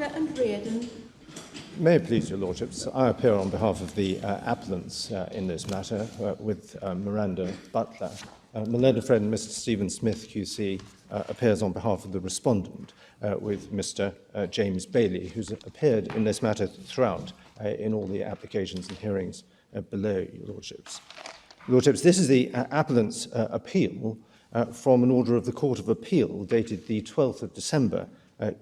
Thevarajah and Riordan. May it please your lordships, I appear on behalf of the appellants in this matter with Miranda Butler. My learned friend, Mr. Stephen Smith, QC, appears on behalf of the respondent with Mr. James Bailey, who's appeared in this matter throughout in all the applications and hearings below, your lordships. Your lordships, this is the appellant's appeal from an order of the Court of Appeal dated the 12th of December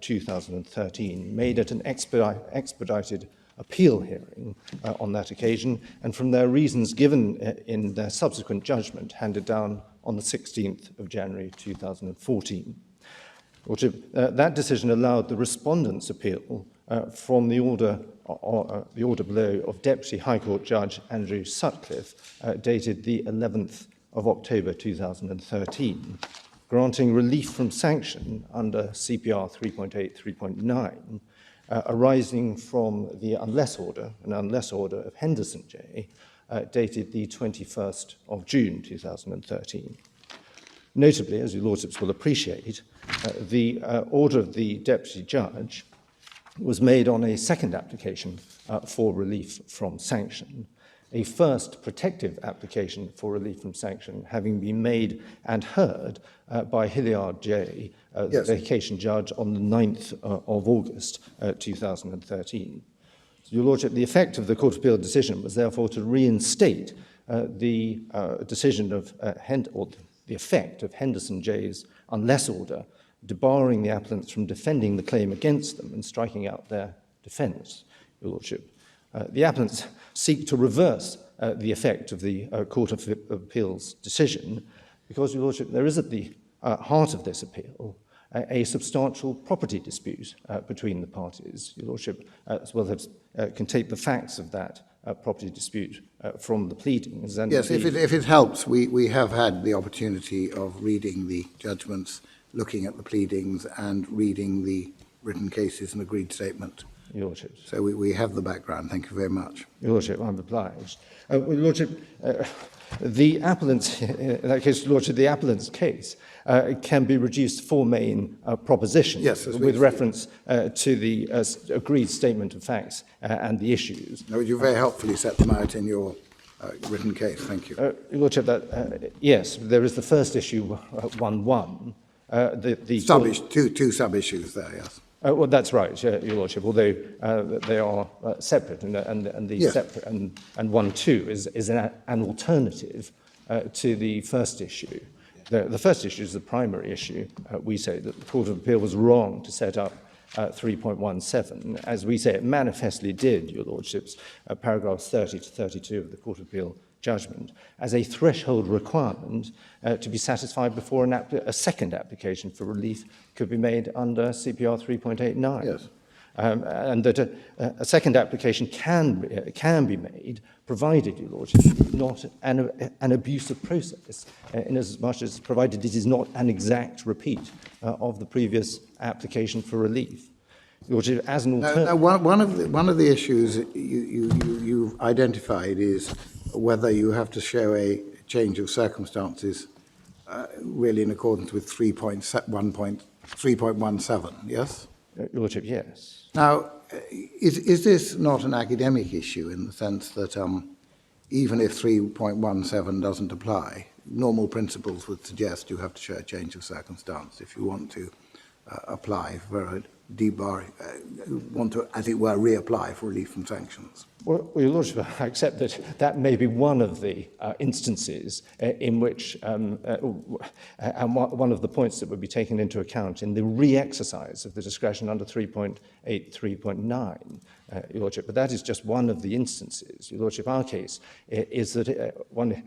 2013, made at an expedited appeal hearing on that occasion, and from their reasons given in their subsequent judgment handed down on the 16th of January 2014. That decision allowed the respondent's appeal from the order below of Deputy High Court Judge Andrew Sutcliffe, dated the 11th of October 2013, granting relief from sanction under CPR 3.8, 3.9, arising from the unless order of Henderson J, dated the 21st of June 2013. Notably, as your lordships will appreciate, the order of the deputy judge was made on a second application for relief from sanction, a first protective application for relief from sanction having been made and heard by Hilliard J, the vacation judge, on the 9th of August 2013. So, your lordship, the effect of the Court of Appeal decision was therefore to reinstate the decision of the effect of Henderson J's unless order, debarring the appellants from defending the claim against them and striking out their defence, your lordship. The appellants seek to reverse the effect of the Court of Appeal's decision because, your lordship, there is at the heart of this appeal a substantial property dispute between the parties. Your lordship, as well as can take the facts of that property dispute from the pleadings. And yes, if it helps, we have had the opportunity of reading the judgments, looking at the pleadings and reading the written cases and agreed statement. Your lordship. So we have the background. Thank you very much. Your lordship, I'm obliged. Your lordship, the appellant's, in that case, your lordship, the appellant's case can be reduced to four main propositions, yes, with reference to the agreed statement of facts and the issues. No, you very helpfully set them out in your written case. Thank you. Your lordship, yes, there is the first issue, 1.1. Two sub-issues there, yes. Well, that's right, your lordship. Although they are separate, and the yes. separate and 1.2 is an alternative to the first issue. The first issue is the primary issue. We say that the Court of Appeal was wrong to set up 3.17, as we say it manifestly did, your lordships, paragraphs 30 to 32 of the Court of Appeal judgment, as a threshold requirement to be satisfied before a second application for relief could be made under CPR 3.89. Yes. And that a second application can be made, provided, your lordship, not an abusive process, in as much as provided it is not an exact repeat of the previous application for relief. Lordship, as an alternative. One of the issues you've identified is whether you have to show a change of circumstances really in accordance with 3.17, yes? Your lordship, yes. Now, is this not an academic issue in the sense that even if 3.17 doesn't apply, normal principles would suggest you have to show a change of circumstance if you want to apply for a debar, want to, as it were, reapply for relief from sanctions? Well, your lordship, I accept that may be one of the instances in which, and one of the points that would be taken into account in the re-exercise of the discretion under 3.8, 3.9, your lordship. But that is just one of the instances. Your lordship, our case is that one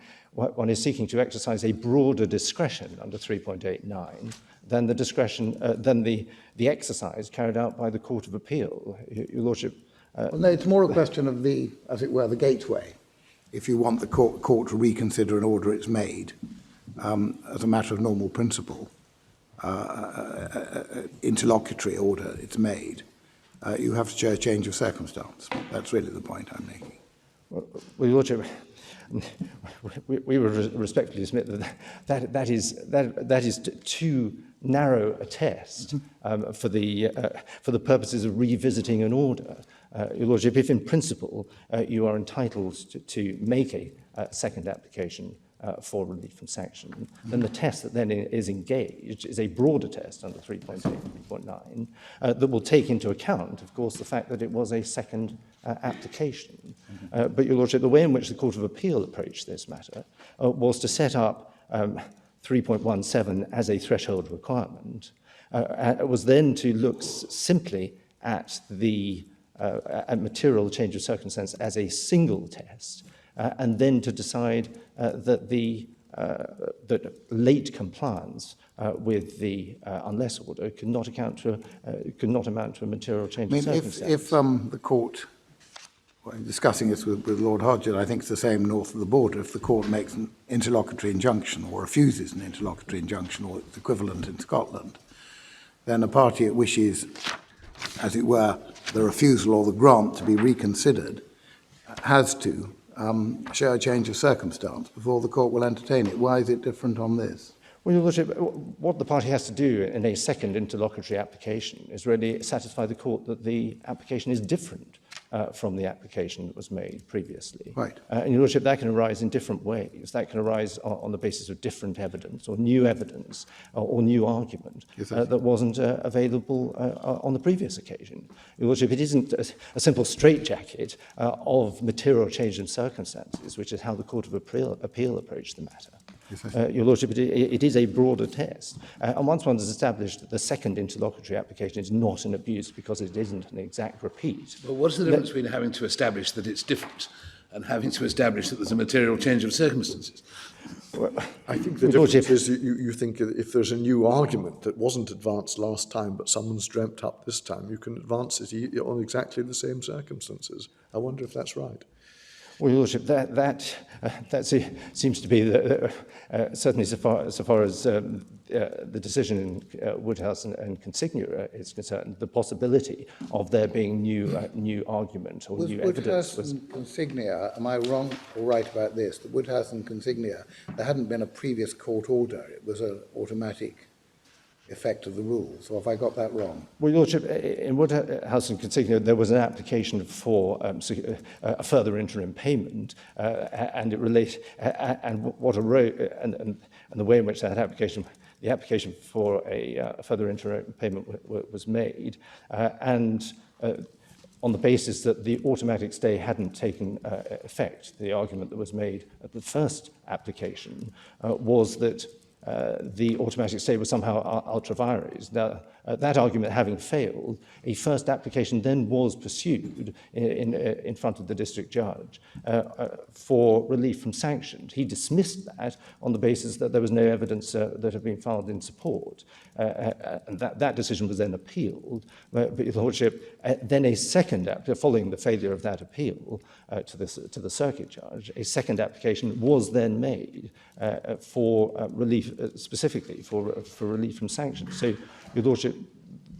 is seeking to exercise a broader discretion under 3.89 than the discretion, than the exercise carried out by the Court of Appeal. Your lordship. Well, no, it's more a question of the, as it were, the gateway. If you want the court to reconsider an order it's made, as a matter of normal principle, interlocutory order it's made, you have to show a change of circumstance. That's really the point I'm making. Well, your lordship, we would respectfully submit that is too narrow a test for the purposes of revisiting an order. Your Lordship, if in principle you are entitled to make a second application for relief from sanction, then the test that then is engaged is a broader test under 3.8 and 3.9 that will take into account, of course, the fact that it was a second application. But, Your Lordship, the way in which the Court of Appeal approached this matter was to set up 3.17 as a threshold requirement. It was then to look simply at the material change of circumstance as a single test, and then to decide that late compliance with the unless order could not amount to a material change of circumstance. If the court, discussing this with Lord Hodgett, I think it's the same north of the border. If the court makes an interlocutory injunction or refuses an interlocutory injunction, or its equivalent in Scotland, then a party it wishes, as it were, the refusal or the grant to be reconsidered has to show a change of circumstance before the court will entertain it. Why is it different on this? Well, Your Lordship, what the party has to do in a second interlocutory application is really satisfy the court that the application is different from the application that was made previously. Right. And Your Lordship, that can arise in different ways. That can arise on the basis of different evidence or new evidence or new argument that wasn't available on the previous occasion. Your Lordship, it isn't a simple straitjacket of material change in circumstances, which is how the Court of Appeal approached the matter. Your Lordship, it is a broader test. And once one has established that the second interlocutory application is not an abuse because it isn't an exact repeat. But what's the difference between having to establish that it's different and having to establish that there's a material change of circumstances? Well, I think the difference is you think if there's a new argument that wasn't advanced last time but someone's dreamt up this time, you can advance it on exactly the same circumstances. I wonder if that's right. Well, Your Lordship, that seems to be certainly so far as the decision in Woodhouse and Consignia is concerned, the possibility of there being new argument or new evidence. Woodhouse and Consignia, am I wrong or right about this? That Woodhouse and Consignia, there hadn't been a previous court order. It was an automatic effect of the rules, or have I got that wrong? Well, Your Lordship, in Woodhouse and Consignia, there was an application for a further interim payment, and it relates and what arose and the way in which that application, the application for a further interim payment was made, and on the basis that the automatic stay hadn't taken effect. The argument that was made at the first application was that the automatic stay was somehow ultra vires. Now, that argument having failed, a first application then was pursued in front of the district judge for relief from sanction. He dismissed that on the basis that there was no evidence that had been filed in support. And that decision was then appealed. But Your Lordship, then a second, following the failure of that appeal to the circuit judge, a second application was then made for relief, specifically for relief from sanctions. So, Your Lordship,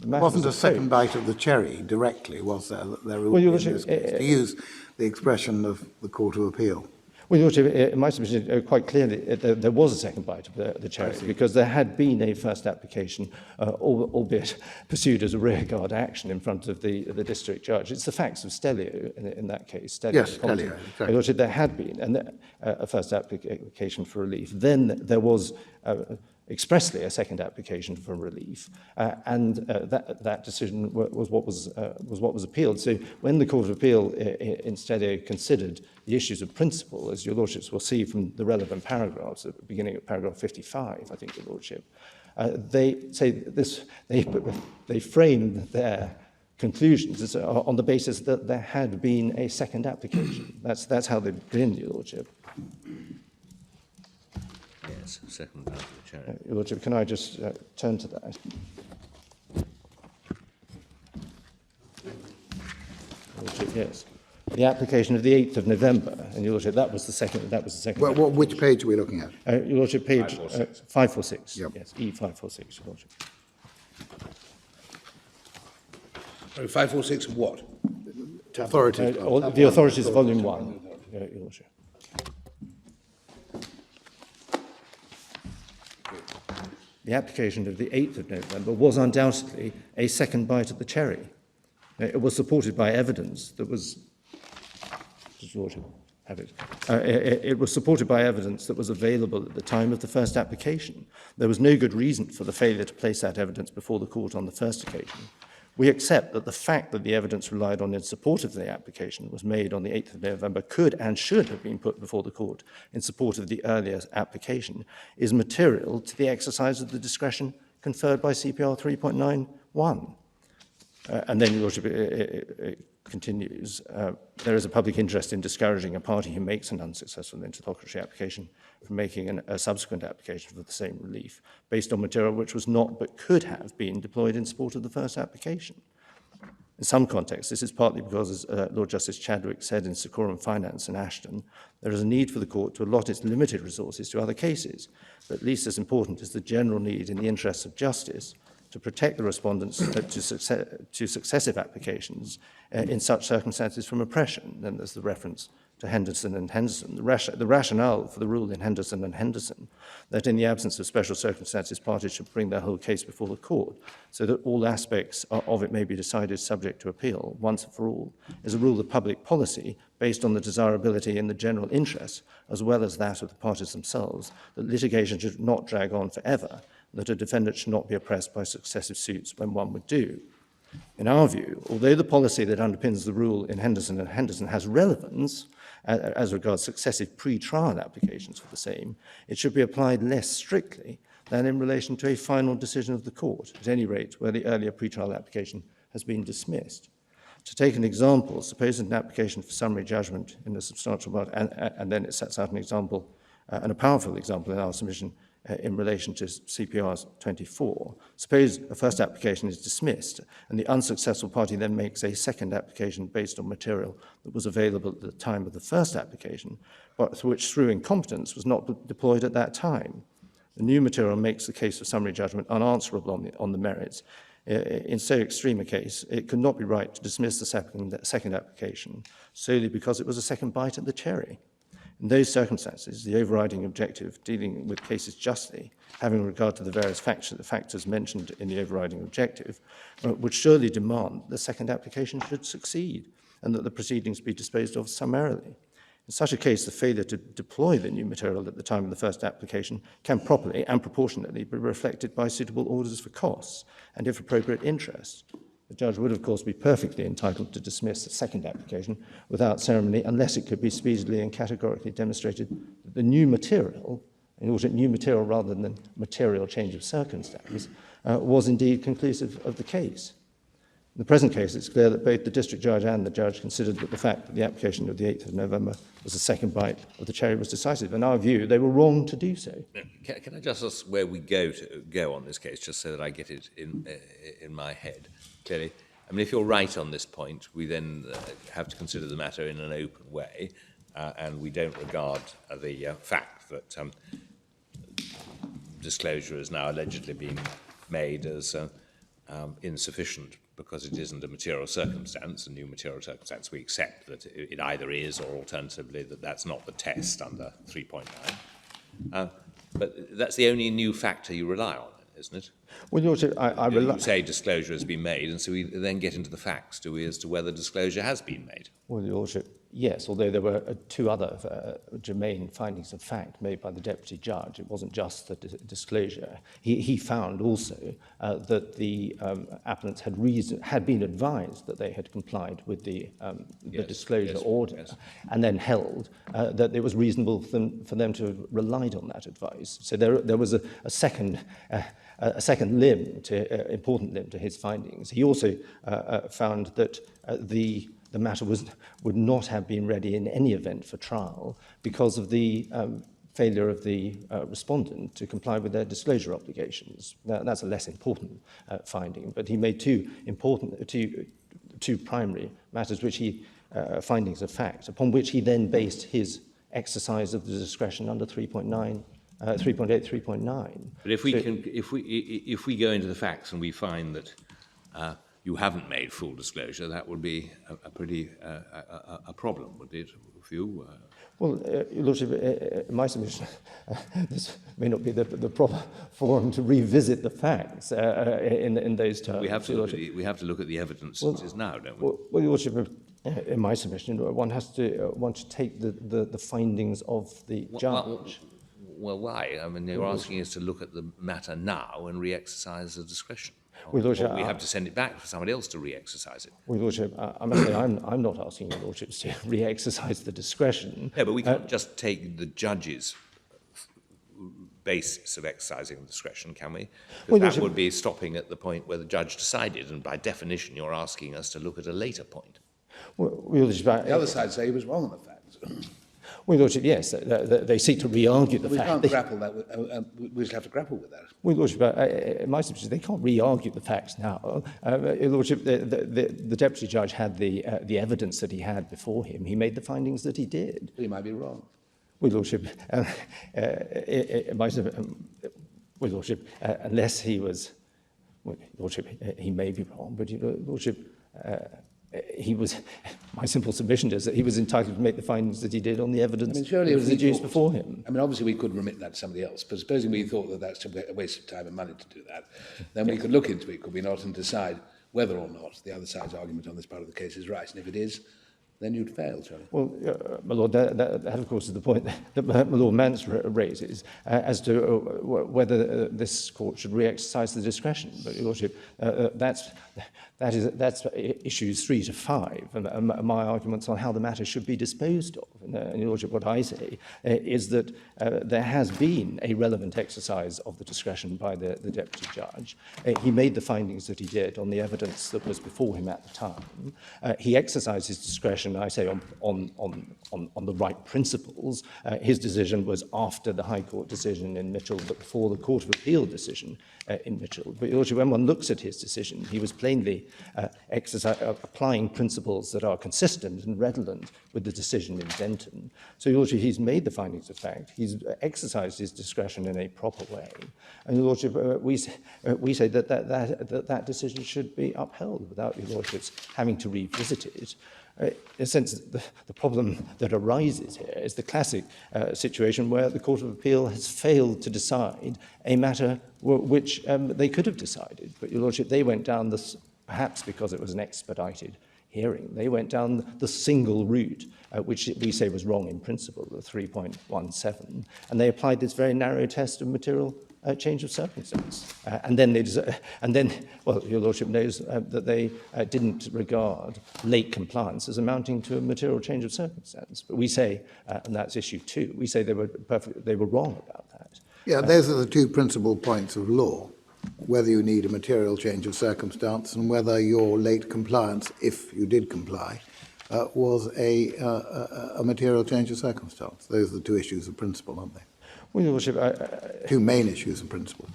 the matter wasn't a second bite of the cherry directly, was there? Well, Your Lordship, to use the expression of the Court of Appeal. Well, Your Lordship, in my submission, quite clearly, there was a second bite of the cherry, because there had been a first application, albeit pursued as a rearguard action in front of the district judge. It's the facts of Stelio in that case. Yes, Stelio, exactly. Your Lordship, there had been a first application for relief. Then there was expressly a second application for relief, and that decision was what was appealed. So when the Court of Appeal instead considered the issues of principle, as Your Lordships will see from the relevant paragraphs at the beginning of paragraph 55, I think, Your Lordship, they say this. They framed their conclusions on the basis that there had been a second application. That's how they begin, Your Lordship. Yes, second bite of the cherry. Your Lordship, can I just turn to that? Lordship, yes. The application of the 8th of November, and Your Lordship, that was the second. Well, which page are we looking at? Your Lordship, page 546. Yep. Yes, E546, Your Lordship. Sorry, 546 what? Authorities. The authorities, volume 1, Your Lordship. the application of the 8th of November was undoubtedly a second bite at the cherry. It was supported by evidence that was... It was supported by evidence that was available at the time of the first application. There was no good reason for the failure to place that evidence before the court on the first occasion. We accept that the fact that the evidence relied on in support of the application was made on the 8th of November could and should have been put before the court in support of the earlier application is material to the exercise of the discretion conferred by CPR 3.91. And then, Your Worship, it continues, there is a public interest in discouraging a party who makes an unsuccessful interlocutory application from making a subsequent application for the same relief based on material which was not but could have been deployed in support of the first application. In some contexts, this is partly because, as Lord Justice Chadwick said in Secorum Finance and Ashton, there is a need for the court to allot its limited resources to other cases, but at least as important is the general need in the interests of justice to protect the respondents to successive applications in such circumstances from oppression. Then there's the reference to Henderson and Henderson. The rationale for the rule in Henderson and Henderson that in the absence of special circumstances, parties should bring their whole case before the court so that all aspects of it may be decided subject to appeal once and for all is a rule of public policy based on the desirability in the general interest as well as that of the parties themselves, that litigation should not drag on forever, that a defendant should not be oppressed by successive suits when one would do. In our view, although the policy that underpins the rule in Henderson and Henderson has relevance as regards successive pre-trial applications for the same, it should be applied less strictly than in relation to a final decision of the court, at any rate where the earlier pre-trial application has been dismissed. To take an example, suppose an application for summary judgment in a substantial part, and then it sets out an example, and a powerful example in our submission, in relation to CPR 24. Suppose a first application is dismissed and the unsuccessful party then makes a second application based on material that was available at the time of the first application, but which through incompetence was not deployed at that time. The new material makes the case for summary judgment unanswerable on the merits. In so extreme a case, it could not be right to dismiss the second application solely because it was a second bite at the cherry. In those circumstances, the overriding objective dealing with cases justly, having regard to the various factors mentioned in the overriding objective, would surely demand the second application should succeed and that the proceedings be disposed of summarily. In such a case, the failure to deploy the new material at the time of the first application can properly and proportionately be reflected by suitable orders for costs and, if appropriate, interest. The judge would, of course, be perfectly entitled to dismiss the second application without ceremony unless it could be speedily and categorically demonstrated that the new material, in order new material rather than material change of circumstance, was indeed conclusive of the case. In the present case, it's clear that both the district judge and the judge considered that the fact that the application of the 8th of November was the second bite of the cherry was decisive. In our view, they were wrong to do so. Can I just ask where we go on this case, just so that I get it in my head clearly? I mean, if you're right on this point, we then have to consider the matter in an open way, and we don't regard the fact that disclosure has now allegedly been made as insufficient because it isn't a material circumstance, a new material circumstance. We accept that it either is or alternatively that that's not the test under 3.9. But that's the only new factor you rely on, isn't it? Well, you say disclosure has been made, and so we then get into the facts, do we, as to whether disclosure has been made? Well, Your Lordship, yes, although there were two other germane findings of fact made by the Deputy Judge. It wasn't just the disclosure. He found also that the appellants had been advised that they had complied with the disclosure order, and then held that it was reasonable for them to have relied on that advice. So there was a second limb, important limb to his findings. He also found that the matter would not have been ready in any event for trial because of the failure of the respondent to comply with their disclosure obligations. That's a less important finding, but he made two primary matters, findings of fact, upon which he then based his exercise of the discretion under 3.8, 3.9. But if we go into the facts and we find that you haven't made full disclosure, that would be a problem, would it, for you? Well, Your Lordship, in my submission, this may not be the proper forum to revisit the facts in those terms. We have to look at the evidence as it is now, don't we? Well, Your Lordship, in my submission, one should take the findings of the judge. Well, why? I mean, you're asking us to look at the matter now and re-exercise the discretion. Well, Your Lordship, or we have to send it back for somebody else to re-exercise it. Well, Your Lordship, I must say I'm not asking Your Lordships to re-exercise the discretion. Yeah, but we can't just take the judge's basis of exercising the discretion, can we? Because that would be stopping at the point where the judge decided, and by definition you're asking us to look at a later point. Well, Your Lordship, The other side say he was wrong on the facts. Well, Your Lordship, yes, they seek to re-argue the We fact. can't grapple that with, we just have to grapple with that. Well, Your Lordship, in my submission, they can't re-argue the facts now. Your Lordship, the Deputy Judge had the evidence that he had before him. He made the findings that he did. But he might be wrong. Well, Your Lordship, Your Lordship, unless he was, well, Your Lordship, he may be wrong, but Your Lordship, he was, my simple submission is that he was entitled to make the findings that he did on the evidence that was adduced before him. I mean, obviously we could remit that to somebody else, but supposing we thought that that's a waste of time and money to do that, then we could look into it, could we not, and decide whether or not the other side's argument on this part of the case is right. And if it is, then you'd fail, surely. Well, my Lord, that of course is the point that my Lord Mance raises as to whether this court should re-exercise the discretion. But Your Lordship, that's issues 3 to 5, and my arguments on how the matter should be disposed of. And Your Lordship, what I say is that there has been a relevant exercise of the discretion by the Deputy Judge. He made the findings that he did on the evidence that was before him at the time. He exercised his discretion, I say, on the right principles. His decision was after the High Court decision in Mitchell, but before the Court of Appeal decision in Mitchell. But Your Lordship, when one looks at his decision, he was plainly applying principles that are consistent and redolent with the decision in Denton. So Your Lordship, he's made the findings of fact. He's exercised his discretion in a proper way. And Your Lordship, we say that decision should be upheld without Your Lordships having to revisit it. In a sense, the problem that arises here is the classic situation where the Court of Appeal has failed to decide a matter which they could have decided. But Your Lordship, they went down this, perhaps because it was an expedited hearing, they went down the single route, which we say was wrong in principle, the 3.17, and they applied this very narrow test of material change of circumstance. And then, well, Your Lordship knows that they didn't regard late compliance as amounting to a material change of circumstance. But we say, and that's issue 2, we say they were wrong about that. Yeah, those are the two principal points of law, whether you need a material change of circumstance and whether your late compliance, if you did comply, was a material change of circumstance. Those are the two issues of principle, aren't they? Well, Your Lordship, two main issues of principle.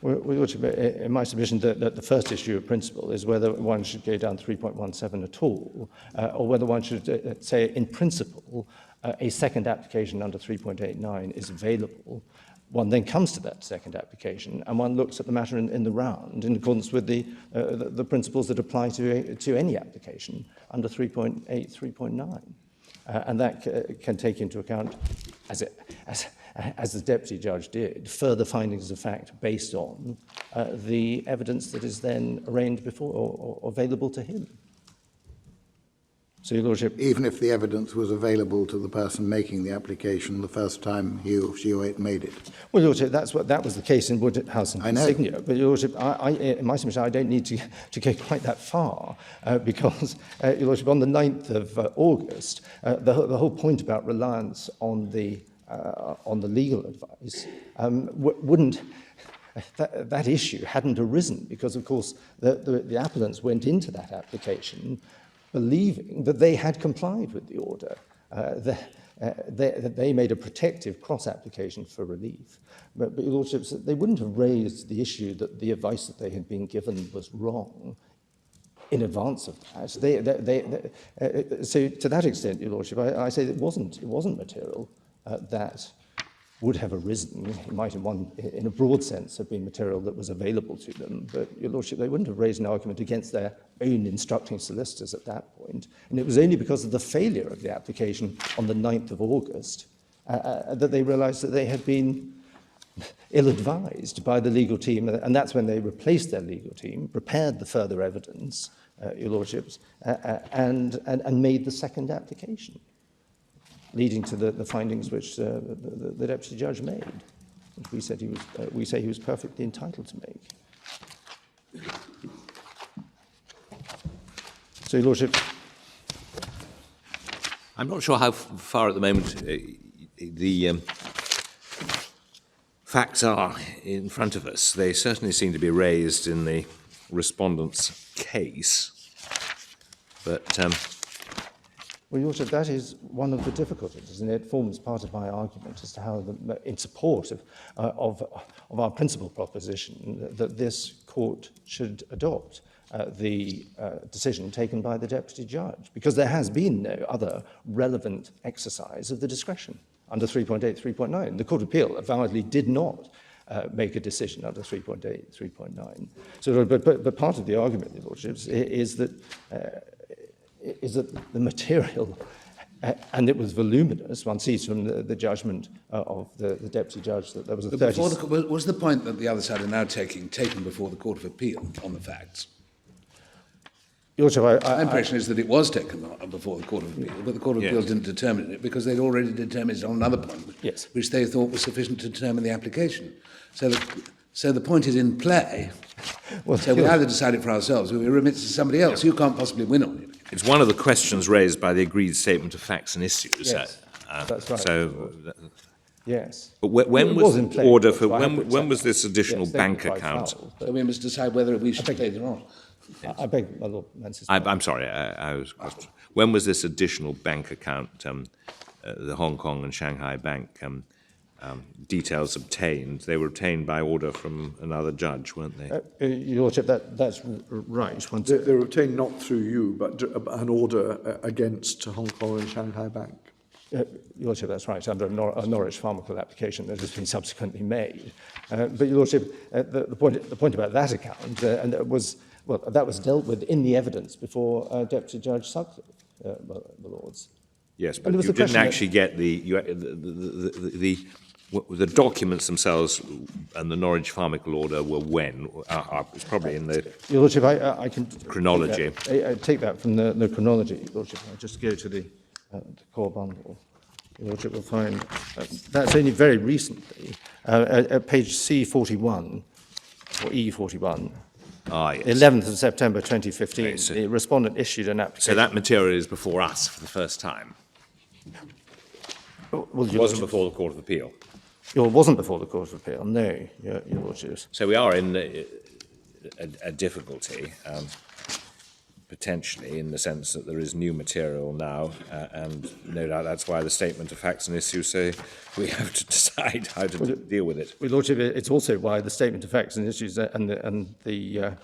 Well, Your Lordship, in my submission, that the first issue of principle is whether one should go down 3.17 at all, or whether one should say, in principle, a second application under 3.89 is available. One then comes to that second application, and one looks at the matter in the round, in accordance with the principles that apply to any application under 3.8, 3.9. And that can take into account, as the Deputy Judge did, further findings of fact based on the evidence that is then arraigned before or available to him. So, Your Lordship, even if the evidence was available to the person making the application the first time he or she made it. Well, Your Lordship, that was the case in Woodhouse and Insignia. But Your Lordship, in my submission, I don't need to go quite that far because, Your Lordship, on the 9th of August, the whole point about reliance on the legal advice wouldn't. That issue hadn't arisen because, of course, the appellants went into that application believing that they had complied with the order. They made a protective cross-application for relief. But Your Lordships, they wouldn't have raised the issue that the advice that they had been given was wrong in advance of that. So to that extent, Your Lordship, I say it wasn't material that would have arisen. It might, in a broad sense, have been material that was available to them, but, Your Lordship, they wouldn't have raised an argument against their own instructing solicitors at that point. And it was only because of the failure of the application on the 9th of August that they realised that they had been ill-advised by the legal team, and that's when they replaced their legal team, prepared the further evidence, Your Lordships, and made the second application, leading to the findings which the Deputy Judge made, which we say he was perfectly entitled to make. So, Your Lordship, I'm not sure how far at the moment the facts are in front of us. They certainly seem to be raised in the respondent's case, but well, Your Lordship, that is one of the difficulties, and it forms part of my argument as to how, in support of our principal proposition, that this court should adopt the decision taken by the Deputy Judge, because there has been no other relevant exercise of the discretion under 3.8, 3.9. The Court of Appeal avowedly did not make a decision under 3.8, 3.9. So, but part of the argument, Your Lordships, is that the material, and it was voluminous, one sees from the judgment of the Deputy Judge that there was a 30... Was the point that the other side are now taken before the Court of Appeal on the facts? Your Lordship, My impression is that it was taken before the Court of Appeal, but the Court of Appeal didn't determine it because they'd already determined it on another point, which they thought was sufficient to determine the application. So the point is in play. Well, so we either decide it for ourselves or we remit it to somebody else. You can't possibly win on it. it's one of the questions raised by the agreed statement of facts and issues. Yes, that's right. So, yes. but when was in play, order for that's when was this additional bank statement by account? Powell, So we must decide whether we should play it or not. I beg my Lord Mance's I'm sorry, I was questioning. When was this additional bank account, the Hong Kong and Shanghai Bank details obtained? They were obtained by order from another judge, weren't they? Your Lordship, that's right. They were obtained not through you, but an order against Hong Kong and Shanghai Bank. Your Lordship, that's right, under a Norwich Pharmacal application that has been subsequently made. But, Your Lordship, the point about that account, and that was dealt with in the evidence before Deputy Judge Sutcliffe, the Lords. Yes, but you didn't actually get the documents themselves and the Norwich Pharmacal order were when? It's probably in the Your Lordship, I can chronology. Take that from the chronology, Your Lordship. I'll just go to the core bundle. Your Lordship will find that's only very recently, at page C41, or E41, Yes. 11th of September 2015, Okay, so, the respondent issued an application. So that material is before us for the first time. Well, It wasn't before the Court of Appeal. It wasn't before the Court of Appeal, no, Your Lordship. So we are in a difficulty, potentially, in the sense that there is new material now, and no doubt that's why the statement of facts and issues say we have to decide how to deal with it. Your Lordship, it's also why the statement of facts and issues and the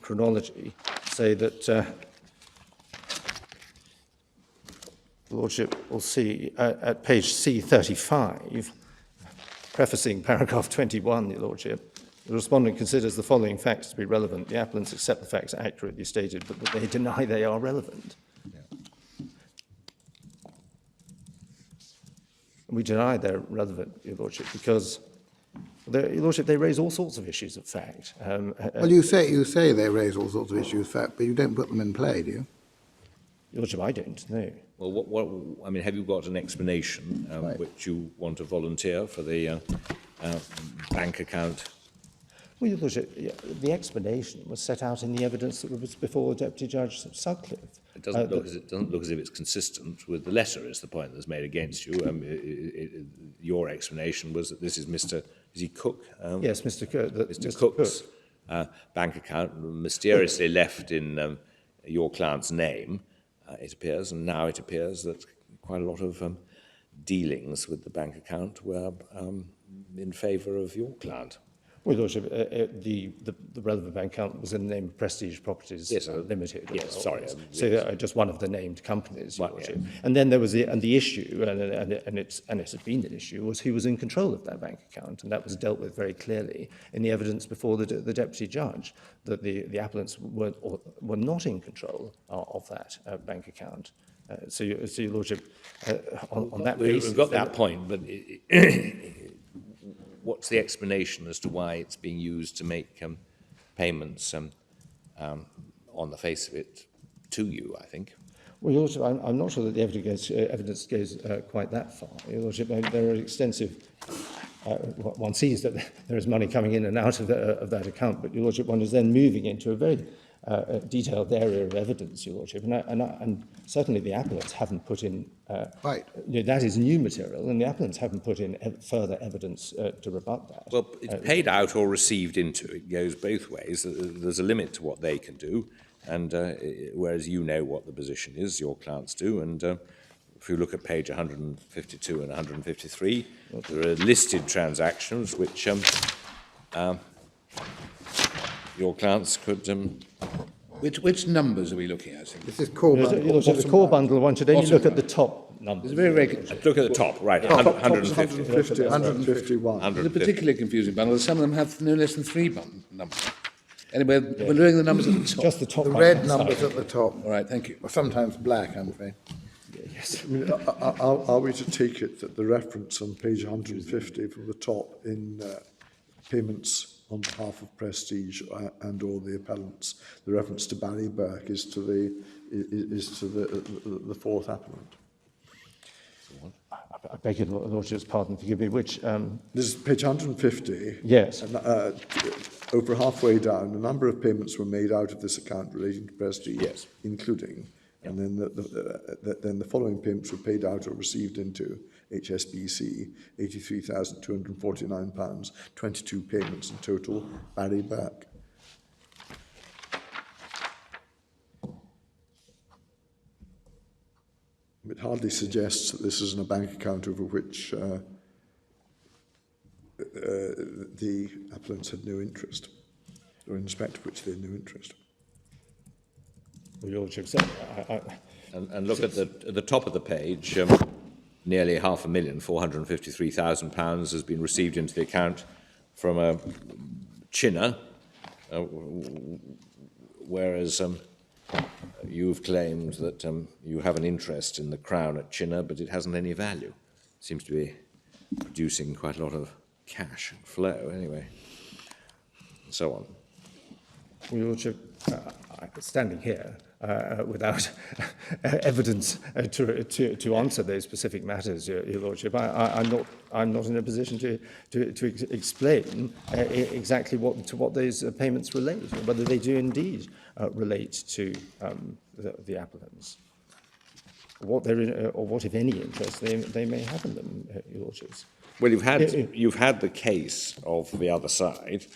chronology say that Your Lordship will see at page C35, prefacing paragraph 21, Your Lordship, the respondent considers the following facts to be relevant. The appellants accept the facts accurately stated, but that they deny they are relevant. Yeah. We deny they're relevant, Your Lordship, because, Your Lordship, they raise all sorts of issues of fact. Well, you say they raise all sorts of issues of fact, but you don't put them in play, do you? Your Lordship, I don't know. Well, I mean, have you got an explanation which you want to volunteer for the bank account? Well, Your Lordship, the explanation was set out in the evidence that was before Deputy Judge Sutcliffe. It doesn't look as if it's consistent with the letter, is the point that's made against you. Your explanation was that this is Mr. Is he Cook? Yes, Mr. Cook. Mr. Cook's bank account mysteriously left in your client's name, it appears, and now it appears that quite a lot of dealings with the bank account were in favour of your client. Well, Your Lordship, the relevant bank account was in the name of Prestige Properties Limited. Yes, sorry. So just one of the named companies, Your Right, Lordship. And then there was the issue, and it had been an issue, was who was in control of that bank account, and that was dealt with very clearly in the evidence before the deputy judge, that the appellants were not in control of that bank account. So Your Lordship, on that basis... We've got that point, but what's the explanation as to why it's being used to make payments on the face of it to you, I think? Well, Your Lordship, I'm not sure that the evidence goes quite that far. Your Lordship, there are extensive... one sees that there is money coming in and out of that account, but Your Lordship, one is then moving into a very detailed area of evidence, Your Lordship, and certainly the appellants haven't put in... Right. That is new material, and the appellants haven't put in further evidence to rebut that. Well, it's paid out or received into. It goes both ways. There's a limit to what they can do, and whereas you know what the position is, your clients do, and if you look at page 152 and 153, there are listed transactions which your clients could... Which numbers are we looking at? This is core bundle. Your Lordship, the core bundle, one should only look at the top numbers. It's very Look at the top, right, Top 150. 150, 151. It's a particularly confusing bundle. Some of them have no less than 3 numbers. Anyway, we're doing the numbers at the top. Just the top The one. red numbers at the top, All right, thank you. or sometimes black, I'm afraid. Yes. I mean, are we to take it that the reference on page 150 from the top in payments on behalf of Prestige and or the appellants, the reference to Barry Burke is to the fourth appellant? I beg your Lordship's pardon, forgive me, which... This is page 150. Yes. And, over halfway down, a number of payments were made out of this account relating to Prestige, Yes. including, and then then the following payments were paid out or received into HSBC, £83,249, 22 payments in total, Barry Burke. It hardly suggests that this isn't a bank account over which the appellants had no interest, or in respect of which they had no interest. Well, Your Lordship, And look at the top of the page, nearly £553,000 has been received into the account from a chinner, whereas you've claimed that you have an interest in the Crown at Chinner, but it hasn't any value. It seems to be producing quite a lot of cash flow anyway, and so on. Well, Your Lordship, standing here without evidence to answer those specific matters, Your Lordship, I'm not in a position to explain exactly what those payments relate, or whether they do indeed relate to the appellants, or what, if any, interest they may have in them, Your Lordships. Well, you've had the case of the other side.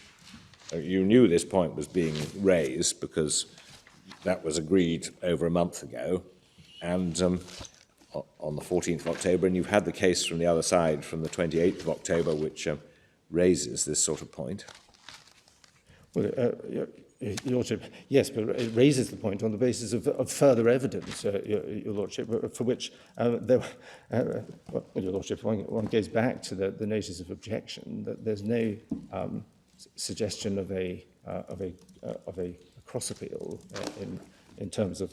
You knew this point was being raised because that was agreed over a month ago, and on the 14th of October, and you've had the case from the other side from the 28th of October, which raises this sort of point. Well, Your Lordship, yes, but it raises the point on the basis of further evidence, Your Lordship, for which Your Lordship, one goes back to the notice of objection that there's no suggestion of a cross appeal in terms of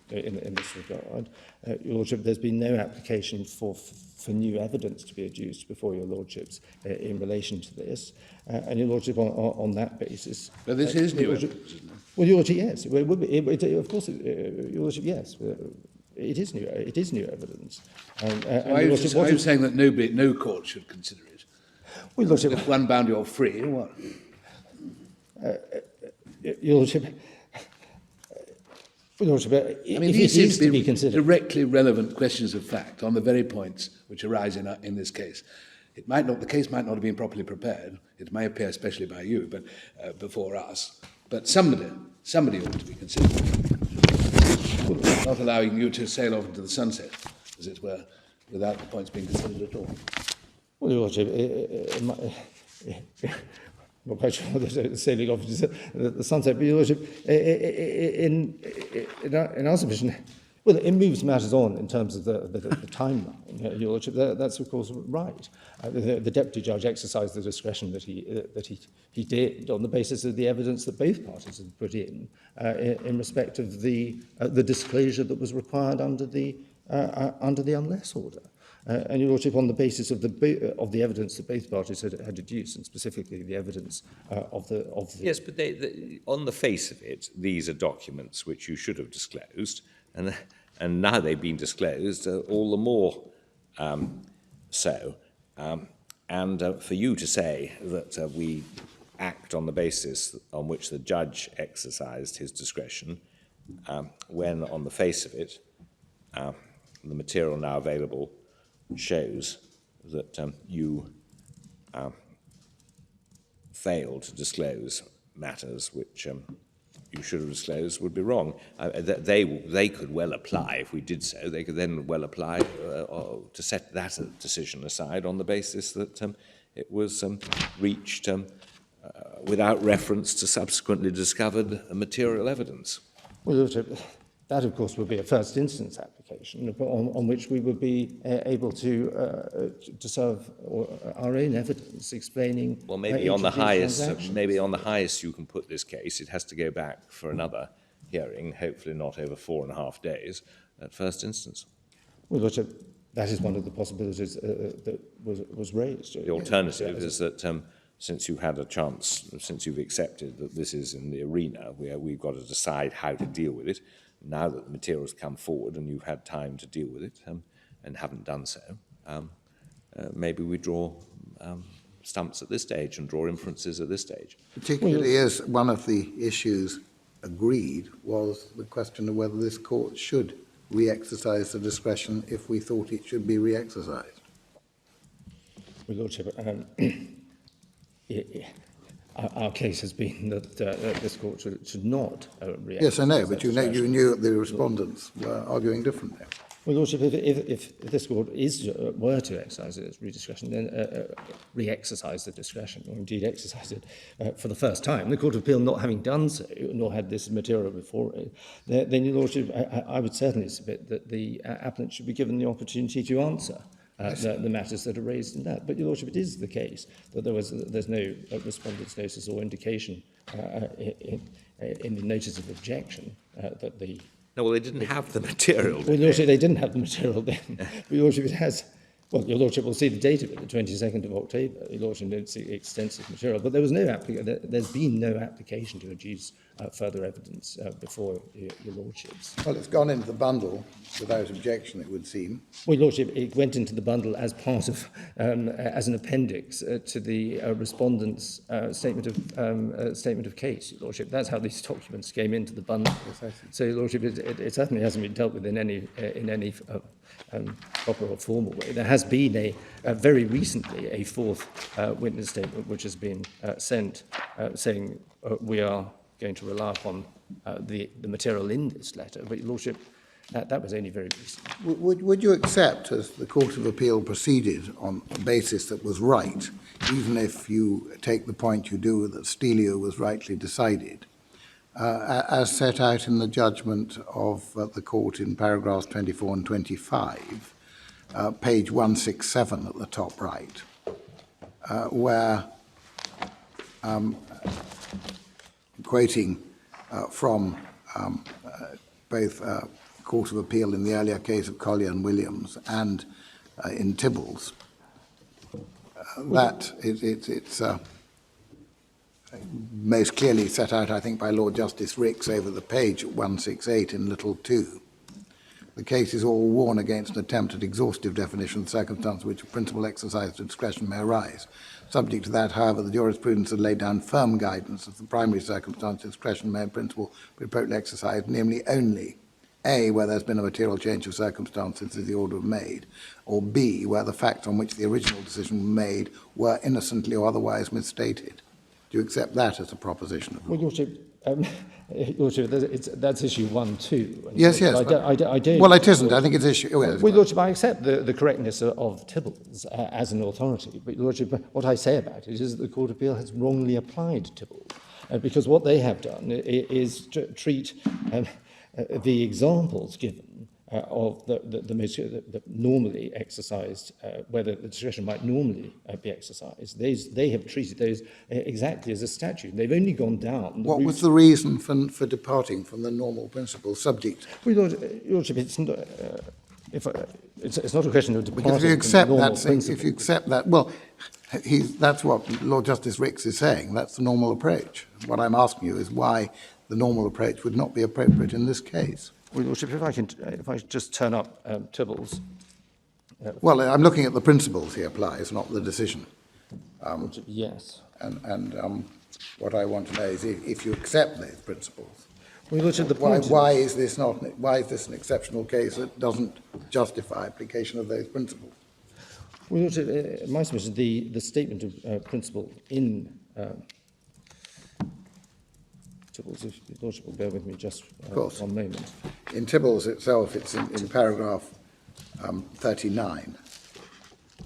in this regard. Your Lordship, there's been no application for new evidence to be adduced before Your Lordships in relation to this, and Your Lordship on that basis. But this is new evidence, isn't it? Well, Your Lordship, yes, it would be, of course, Your Lordship, yes. It is new. It is new evidence. Are you saying that no court should consider it? Well, Lordship, If one bound you're free, or what? Your Lordship, well, Lordship, I mean, if these it is seem to be considered, directly relevant questions of fact on the very points which arise in this case. It might not, the case might not have been properly prepared. It may appear, especially by you, but before us. But somebody ought to be considered, not allowing you to sail off into the sunset, as it were, without the points being considered at all. well, Your Lordship, not quite sure the sailing off into the sunset, but Your Lordship, in our submission, well, it moves matters on in terms of the timeline, Your Lordship. That's of course right. The deputy judge exercised the discretion that he did on the basis of the evidence that both parties had put in respect of the disclosure that was required under the unless order. And Your Lordship, on the basis of the evidence that both parties had adduced, and specifically the evidence of the Yes, but on the face of it, these are documents which you should have disclosed, and now they've been disclosed, all the more so. And for you to say that we act on the basis on which the judge exercised his discretion, when on the face of it, the material now available shows that you failed to disclose matters which you should have disclosed would be wrong. They could well apply, if we did so, they could then well apply to set that decision aside on the basis that it was reached without reference to subsequently discovered material evidence. Well, Your Lordship, that, of course, would be a first instance application on which we would be able to serve our own evidence explaining. Well, maybe on the highest you can put this case. It has to go back for another hearing, hopefully not over 4.5 days at first instance. Well, Lordship, that is one of the possibilities that was raised. The alternative is that since you've had a chance, since you've accepted that this is in the arena where we've got to decide how to deal with it, now that the material has come forward and you've had time to deal with it and haven't done so, maybe we draw stumps at this stage and draw inferences at this stage. Particularly as one of the issues agreed was the question of whether this court should re-exercise the discretion if we thought it should be re-exercised. Well, Lordship, our case has been that this court should not re-exercise. Yes, I know, but you knew the respondents were arguing differently. Well, Lordship, if this court were to exercise its discretion, then re-exercise the discretion, or indeed exercise it for the first time, the Court of Appeal not having done so, nor had this material before it, then, Your Lordship, I would certainly submit that the appellant should be given the opportunity to answer the matters that are raised in that. But, Your Lordship, it is the case that there's no respondent's notice or indication in the notice of objection that the... No, well, they didn't have the material. Well, Your Lordship, they didn't have the material then. But, Your Lordship, it has... Well, Your Lordship will see the date of it, the 22nd of October. Your Lordship didn't see extensive material. But there was there's been no application to adduce further evidence before Your Lordships. Well, it's gone into the bundle without objection, it would seem. Well, Your Lordship, it went into the bundle as part of, as an appendix to the respondent's statement of case, Your Lordship. That's how these documents came into the bundle. So, Your Lordship, it certainly hasn't been dealt with in any proper or formal way. There has been very recently a fourth witness statement which has been sent saying we are going to rely upon the material in this letter. But, Your Lordship, that was only very recent. Would you accept, as the Court of Appeal proceeded on a basis that was right, even if you take the point you do that Stelio was rightly decided, as set out in the judgment of the court in paragraphs 24 and 25, page 167 at the top right, where, quoting from both Court of Appeal in the earlier case of Collier and Williams and in Tibbles, that it's most clearly set out, I think, by Lord Justice Ricks over the page at 168 in little 2. The case is all warned against an attempt at exhaustive definition of the circumstance which a principal exercise of discretion may arise. Subject to that, however, the jurisprudence has laid down firm guidance that the primary circumstance of discretion may in principle be appropriately exercised, namely only A, where there's been a material change of circumstances since the order was made, or B, where the facts on which the original decision was made were innocently or otherwise misstated. Do you accept that as a proposition of law? Well, Your Lordship, that's issue 1 too. Yes, yes. I don't. Well, it isn't. I think it's issue. Well, Your Lordship, I accept the correctness of Tibbles as an authority, but Your Lordship, what I say about it is that the Court of Appeal has wrongly applied Tibbles, because what they have done is to treat the examples given of the most that normally exercised, whether the discretion might normally be exercised. They have treated those exactly as a statute. They've only gone down. What was the reason for departing from the normal principle subject? Well, Your Lordship, it's not, it's not a question of departing Because if you accept from the normal that, principle. if you accept that, well, that's what Lord Justice Ricks is saying. That's the normal approach. What I'm asking you is why the normal approach would not be appropriate in this case. Well, Your Lordship, if I just turn up Tibbles. Well, I'm looking at the principles he applies, not the decision. Yes. And what I want to know is if you accept those principles, Well, Your Lordship, the why point is this an exceptional case that doesn't justify application of those principles? Well, Your Lordship, my submission, the statement of principle in Tibbles, if Your Lordship will bear with me just one moment. In Tibbles itself, it's in paragraph 39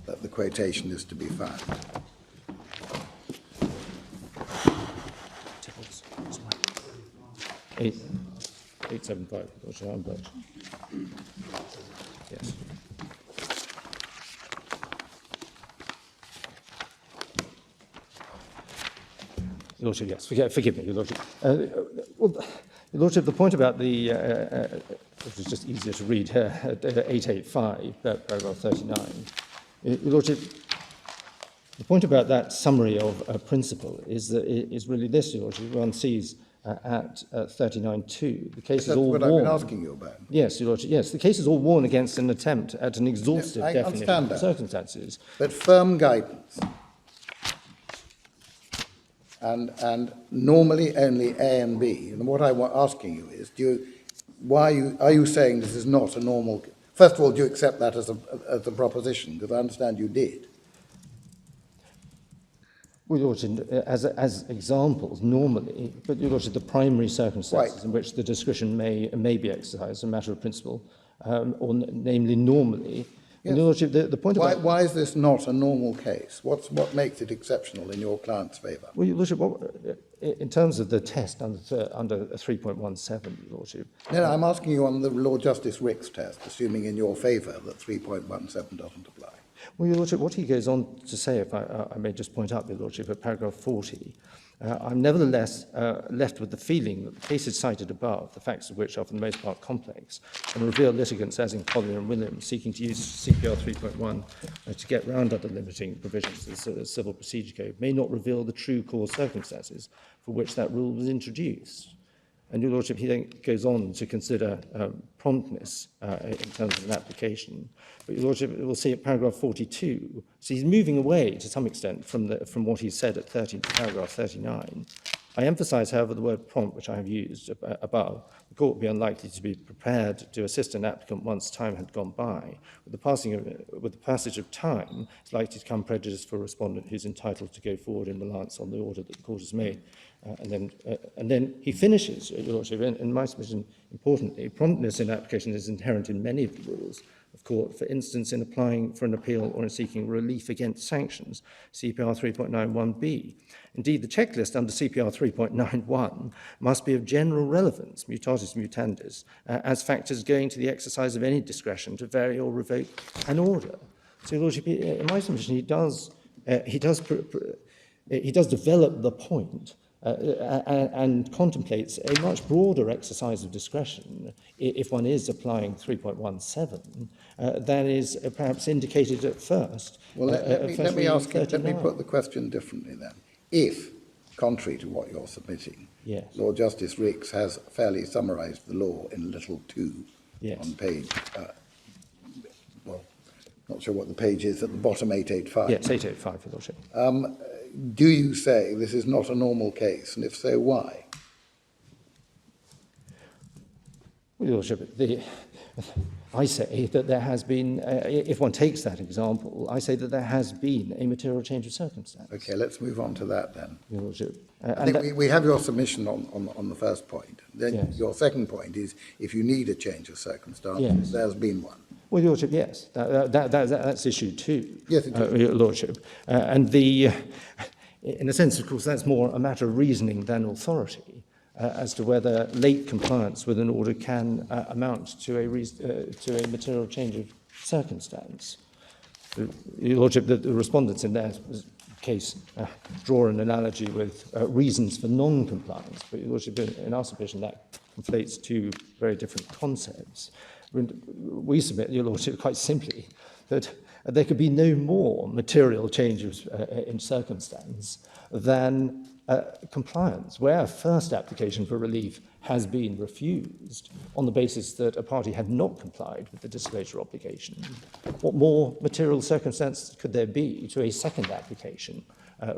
that the quotation is to be found. Tibbles, sorry. 875, Your Lordship, I'm right. Yes. Your Lordship, yes, forgive me, Your Lordship. Well, Your Lordship, the point about the, which is just easier to read here, 885, paragraph 39. Your Lordship, the point about that summary of principle is that it is really this, Your Lordship. One sees at 39.2, the case is all That's what I've been asking you about. Yes, Your Lordship, yes, the case is all warned against an attempt at an exhaustive I definition understand of that. circumstances. But firm guidance, and normally only A and B. And what I'm asking you is, are you saying this is not a normal? First of all, do you accept that as a proposition? Because I understand you did. Well, Your Lordship, as examples, normally, but Your Lordship, the primary circumstances Right. in which the discretion may be exercised, a matter of principle, or namely normally. Yes. And Your Lordship, the point about... Why is this not a normal case? What makes it exceptional in your client's favour? Well, Your Lordship, in terms of the test under 3.17, Your Lordship... No, I'm asking you on the Lord Justice Ricks test, assuming in your favour that 3.17 doesn't apply. Well, Your Lordship, what he goes on to say, if I may just point out, Your Lordship, at paragraph 40, I'm nevertheless left with the feeling that the cases cited above, the facts of which are for the most part complex, and reveal litigants, as in Collier and Williams, seeking to use CPR 3.1 to get round other limiting provisions of the Civil Procedure Code, may not reveal the true cause circumstances for which that rule was introduced. And Your Lordship, he then goes on to consider promptness in terms of an application. But Your Lordship, we'll see at paragraph 42. So he's moving away to some extent from what he said at paragraph 39. I emphasise, however, the word prompt, which I have used above. The court would be unlikely to be prepared to assist an applicant once time had gone by. With the passage of time, it's likely to come prejudice for a respondent who's entitled to go forward in reliance on the order that the court has made. And then he finishes, Your Lordship, in my submission, importantly, promptness in application is inherent in many of the rules of court, for instance, in applying for an appeal or in seeking relief against sanctions, CPR 3.91b. Indeed, the checklist under CPR 3.91 must be of general relevance, mutatis mutandis, as factors going to the exercise of any discretion to vary or revoke an order. So, Your Lordship, in my submission, he does develop the point and contemplates a much broader exercise of discretion if one is applying 3.17 than is perhaps indicated at first. Well, let me put the question differently then. If, contrary to what you're submitting, yes. Lord Justice Ricks has fairly summarised the law in little 2 yes. on page, well, not sure what the page is, at the bottom 885. Yes, 885, Your Lordship. Do you say this is not a normal case, and if so, why? Well, Your Lordship, I say that there has been, if one takes that example, I say that there has been a material change of circumstance. Okay, let's move on to that then. Your Lordship. I think we have your submission on the first point. Then Yes. your second point is if you need a change of circumstance, Yes. there's been one. Well, Your Lordship, yes, that's issue 2. Yes, it is. Your Lordship. In a sense, of course, that's more a matter of reasoning than authority as to whether late compliance with an order can amount to a material change of circumstance. Your Lordship, the respondents in their case draw an analogy with reasons for non-compliance, but Your Lordship, in our submission, that conflates two very different concepts. We submit, Your Lordship, quite simply, that there could be no more material changes in circumstance than compliance, where a first application for relief has been refused on the basis that a party had not complied with the disclosure obligation. What more material circumstance could there be to a second application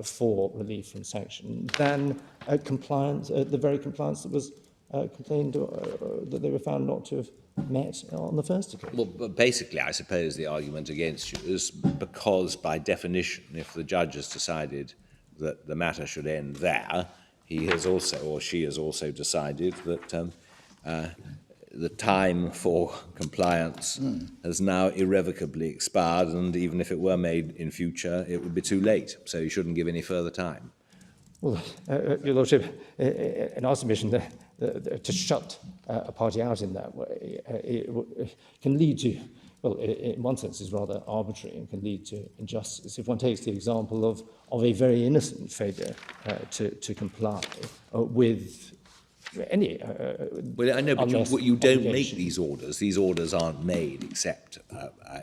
for relief from sanction than compliance, the very compliance that was complained that they were found not to have met on the first occasion? Well, but basically, I suppose the argument against you is because, by definition, if the judge has decided that the matter should end there, he has also, or she has also decided that the time for compliance has now irrevocably expired, and even if it were made in future, it would be too late, so you shouldn't give any further time. Well, Your Lordship, in our submission, to shut a party out in that way it can lead to, well, in one sense, is rather arbitrary and can lead to injustice. If one takes the example of a very innocent failure to comply with any well, I know, but you don't make obligation. these orders. These orders aren't made except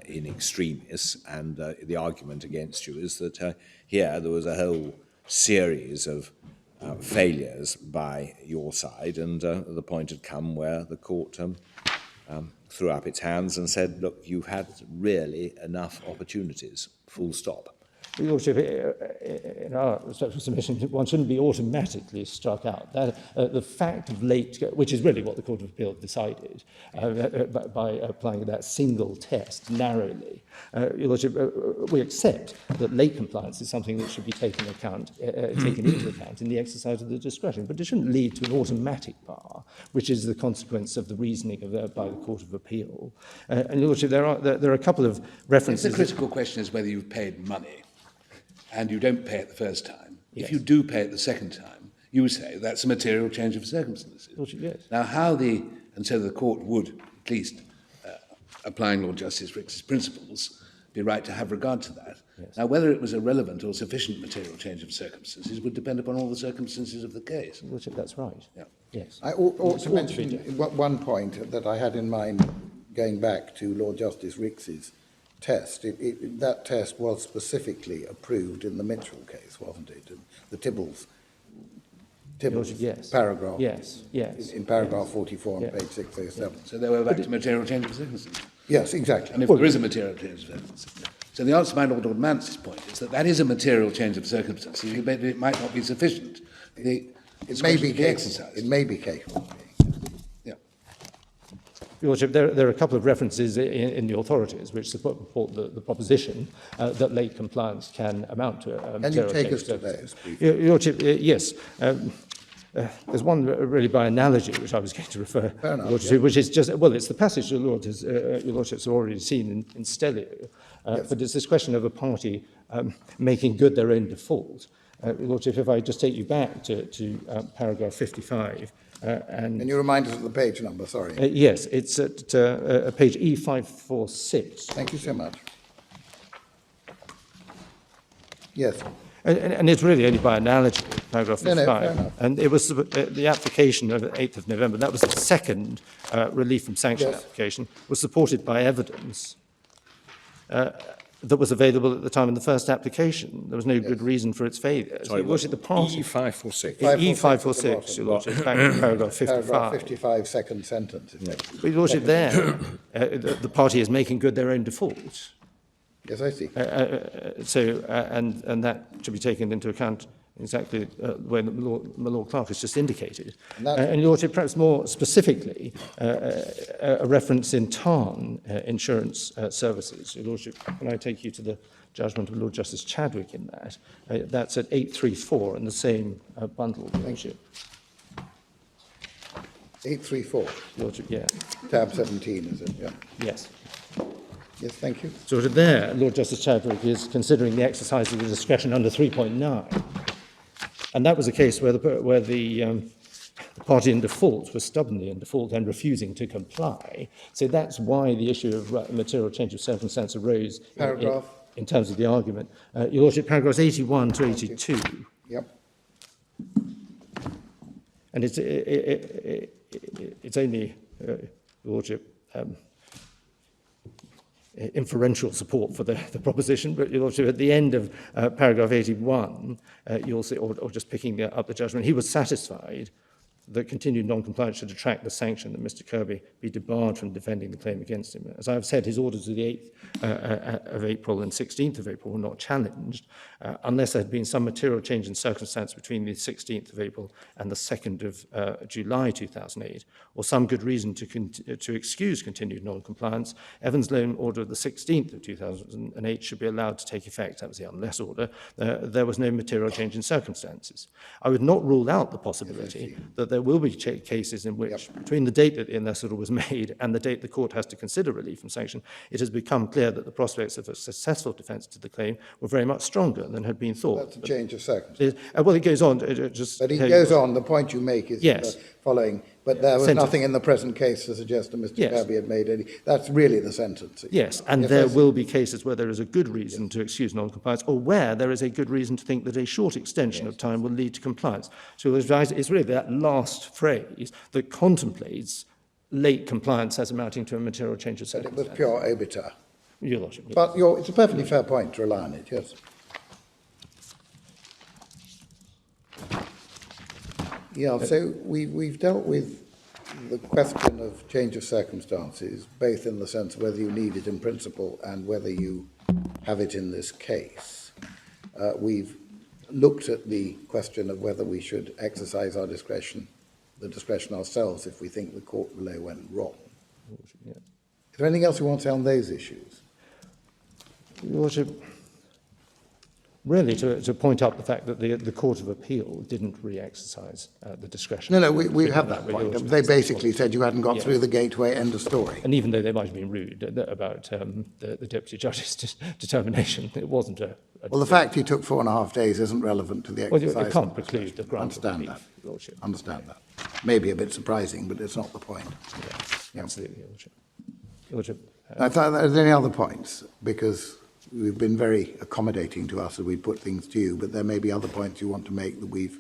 in extremis, and the argument against you is that here there was a whole series of failures by your side, and the point had come where the court threw up its hands and said, look, you've had really enough opportunities, full stop. Your Lordship, in our respectful submission, one shouldn't be automatically struck out. The fact of late, which is really what the Court of Appeal decided, by applying that single test narrowly. Your Lordship, we accept that late compliance is something that should be taken into account in the exercise of the discretion, but it shouldn't lead to an automatic bar, which is the consequence of the reasoning by the Court of Appeal. And Your Lordship, there are a couple of references. The critical question is whether you've paid money and you don't pay it the first time. Yes. If you do pay it the second time, you say that's a material change of circumstances. Lordship, yes. Now, and so the court would, at least applying Lord Justice Ricks's principles, be right to have regard to that. Yes. Now, whether it was a relevant or sufficient material change of circumstances would depend upon all the circumstances of the case. Lordship, that's right. Yeah. Yes. I ought to It's mention done. one point that I had in mind going back to Lord Justice Ricks's test. That test was specifically approved in the Mitchell case, wasn't it? The Tibbles Yes. paragraph. Yes. In paragraph 44 on Yeah. page 607. So they were back to material change of circumstances. Yes, exactly. And if there is a material change of circumstances. So the answer to my Lord Mance's point is that is a material change of circumstances. It might not be sufficient. It may be exercised. It may be capable of being. Yeah. Your Lordship, there are a couple of references in the authorities which support the proposition that late compliance can amount to a Can you material take change us of to circumstance. those, please? Your Lordship, yes. There's one really by analogy which I was going to refer enough, Lordship, to, which is just, well, it's the passage your Lordships have already seen in Stelio, Yes. but it's this question of a party making good their own default. Your Lordship, if I just take you back to paragraph 55, and Can you remind us of the page number? Sorry. yes, it's at page E546. Thank you so much. Yes. And it's really only by analogy, paragraph No, 55. fair enough. And it was the application of the 8th of November, that was the second relief from sanction Yes. application, was supported by evidence that was available at the time of the first application. There was no good reason for its failure. So, Your Lordship, the party... E546. E546, Your Lordship, back in paragraph 55. Paragraph 55, second sentence. Effectively. But Your Lordship, there, the party is making good their own default. Yes, I see. So, and that should be taken into account exactly the way that my Lord Clerk has just indicated. And And Your Lordship, perhaps more specifically, a reference in Tarn Insurance Services. Your Lordship, can I take you to the judgment of Lord Justice Chadwick in that? That's at 834 in the same bundle, Your Lordship. 834, Your Lordship, yeah. tab 17, is it? Yeah. Yes. Yes, thank you. So there, Lord Justice Chadwick is considering the exercise of the discretion under 3.9. And that was a case where the party in default was stubbornly in default and refusing to comply. So that's why the issue of material change of circumstance arose Paragraph? in terms of the argument. Your Lordship, paragraphs 81 to 82. Yep. And it's only, Your Lordship, inferential support for the proposition, but Your Lordship, at the end of paragraph 81, you'll see, or just picking up the judgment, he was satisfied that continued non-compliance should attract the sanction that Mr. Kirby be debarred from defending the claim against him. As I have said, his orders of the 8th of April and 16th of April were not challenged unless there had been some material change in circumstance between the 16th of April and the 2nd of July 2008, or some good reason to excuse continued non-compliance. Evans' loan order of the 16th of 2008 should be allowed to take effect. That was the unless order. There was no material change in circumstances. I would not rule out the possibility that there will be cases in which, between the date that the unless order was made and the date the court has to consider relief from sanction, it has become clear that the prospects of a successful defence to the claim were very much stronger than had been thought. That's a change of circumstance. Well, it goes on. But it goes on. The point you make is Yes. the following. But there was Sentence. nothing in the present case to suggest that Mr. Yes. Kirby had made any. That's really the sentence. Yes, and Yes, there I see. will be cases where there is a good reason to excuse non-compliance, or where there is a good reason to think that a short extension of time will lead to compliance. So it's really that last phrase that contemplates late compliance as amounting to a material change of But it circumstance. was pure obiter. Your Lordship. But it's a perfectly fair point to rely on it, yes. Yeah, so we've dealt with the question of change of circumstances, both in the sense of whether you need it in principle and whether you have it in this case. We've looked at the question of whether we should exercise our discretion, the discretion ourselves, if we think the court below went wrong. Yeah. Is there anything else you want to say on those issues? Your Lordship, really to point out the fact that the Court of Appeal didn't re-exercise the discretion. No, we have that Your point. Lordship. They basically said you hadn't got Yeah. through the gateway, end of story. And even though they might have been rude about the Deputy Judge's determination, it wasn't a Well, the fact he took 4.5 days isn't relevant to the well, exercise. it can't preclude the grant of Understand relief, that. Your Lordship. Understand that. Maybe a bit surprising, but it's not the point. Yeah. Absolutely, Your Lordship. Your Lordship, I thought are there any other points? Because we've been very accommodating to us as we put things to you, but there may be other points you want to make that we've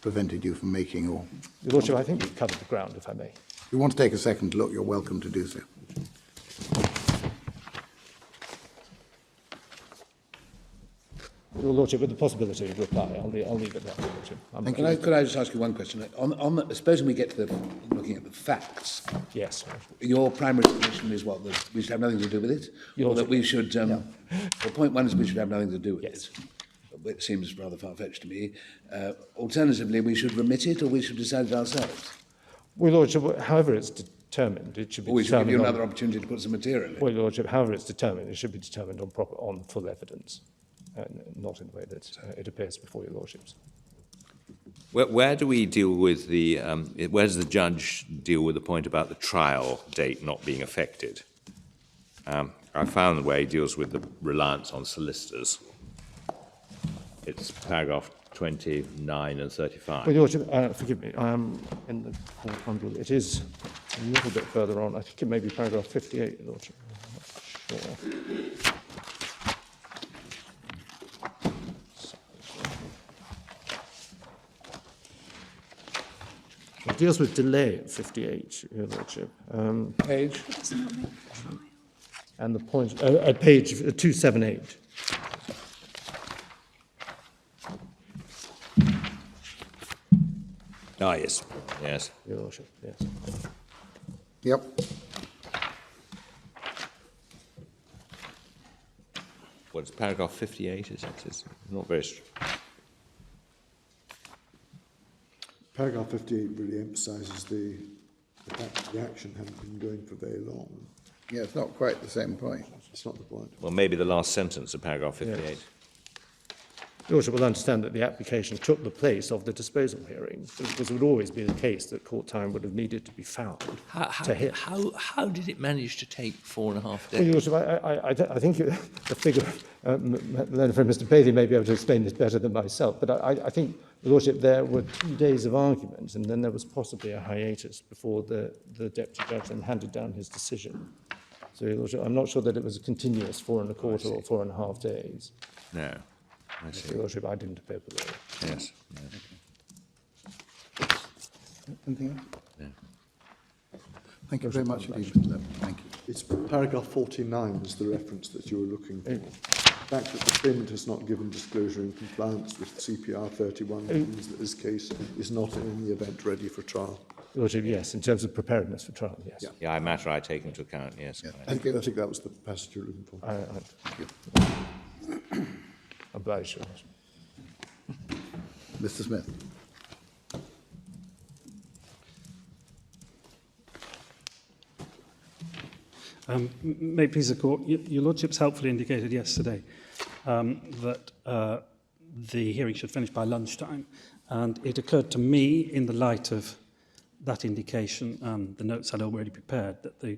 prevented you from making, or Your Lordship, I think we've covered the ground, if I may. if you want to take a second look, you're welcome to do so. Your Lordship, with the possibility of reply, I'll leave it there, Your Lordship. Thank you. Could I just ask you one question? Supposing we get to looking at the facts, Yes. your primary position is what, that we should have nothing to do with it? Your Or that we should, well, point one is we should have nothing to do with Yes. it, which seems rather far-fetched to me. Alternatively, we should remit it, or we should decide it ourselves. Well, Your Lordship, however it's determined, it should be Or we should give determined you on... another opportunity to put some material in. Well, Your Lordship, however it's determined, it should be determined on full evidence, not in the way that it appears before Your Lordships. Where do we deal with the, where does the judge deal with the point about the trial date not being affected? I found where he deals with the reliance on solicitors. It's paragraph 29 and 35. Well, Your Lordship, forgive me, I am in the court bundle. It is a little bit further on. I think it may be paragraph 58, Your Lordship. I'm not sure. It deals with delay at 58, Your Lordship. Page? And the point, at page 278. Ah, yes, yes. Your Lordship, yes. Yep. What's paragraph 58, is it? It's not very... Paragraph 58 really emphasises the fact that the action hadn't been going for very long. Yeah, it's not quite the same point. It's not the point. Well, maybe the last sentence of paragraph 58. Yes. Your Lordship will understand that the application took the place of the disposal hearing, because it would always be the case that court time would have needed to be found to hit. How did it manage to take 4.5 Well, days? Your Lordship, I think the figure, learned friend Mr. Bailey may be able to explain this better than myself, but I think, Your Lordship, there were 2 days of argument, and then there was possibly a hiatus before the Deputy Judge then handed down his decision. So, Your Lordship, I'm not sure that it was a continuous 4.25 or 4.5 days. No. I see. Your Lordship, I didn't appear below. Yes. No. Anything else? No. Thank you very much indeed, Mr. Lepman. Thank you. It's paragraph 49 is the reference that you were looking for. The fact that the claimant has not given disclosure in compliance with CPR 31 means that this case is not in any event ready for trial. Your Lordship, yes, in terms of preparedness for trial, yes. Yeah, a matter I take into account, yes. Yeah. I think that was the passage you were looking for. Obliged, Your Lordship. Mr. Smith. May it please the Court, Your Lordship's helpfully indicated yesterday that the hearing should finish by lunchtime, and it occurred to me, in the light of that indication and the notes I'd already prepared, that the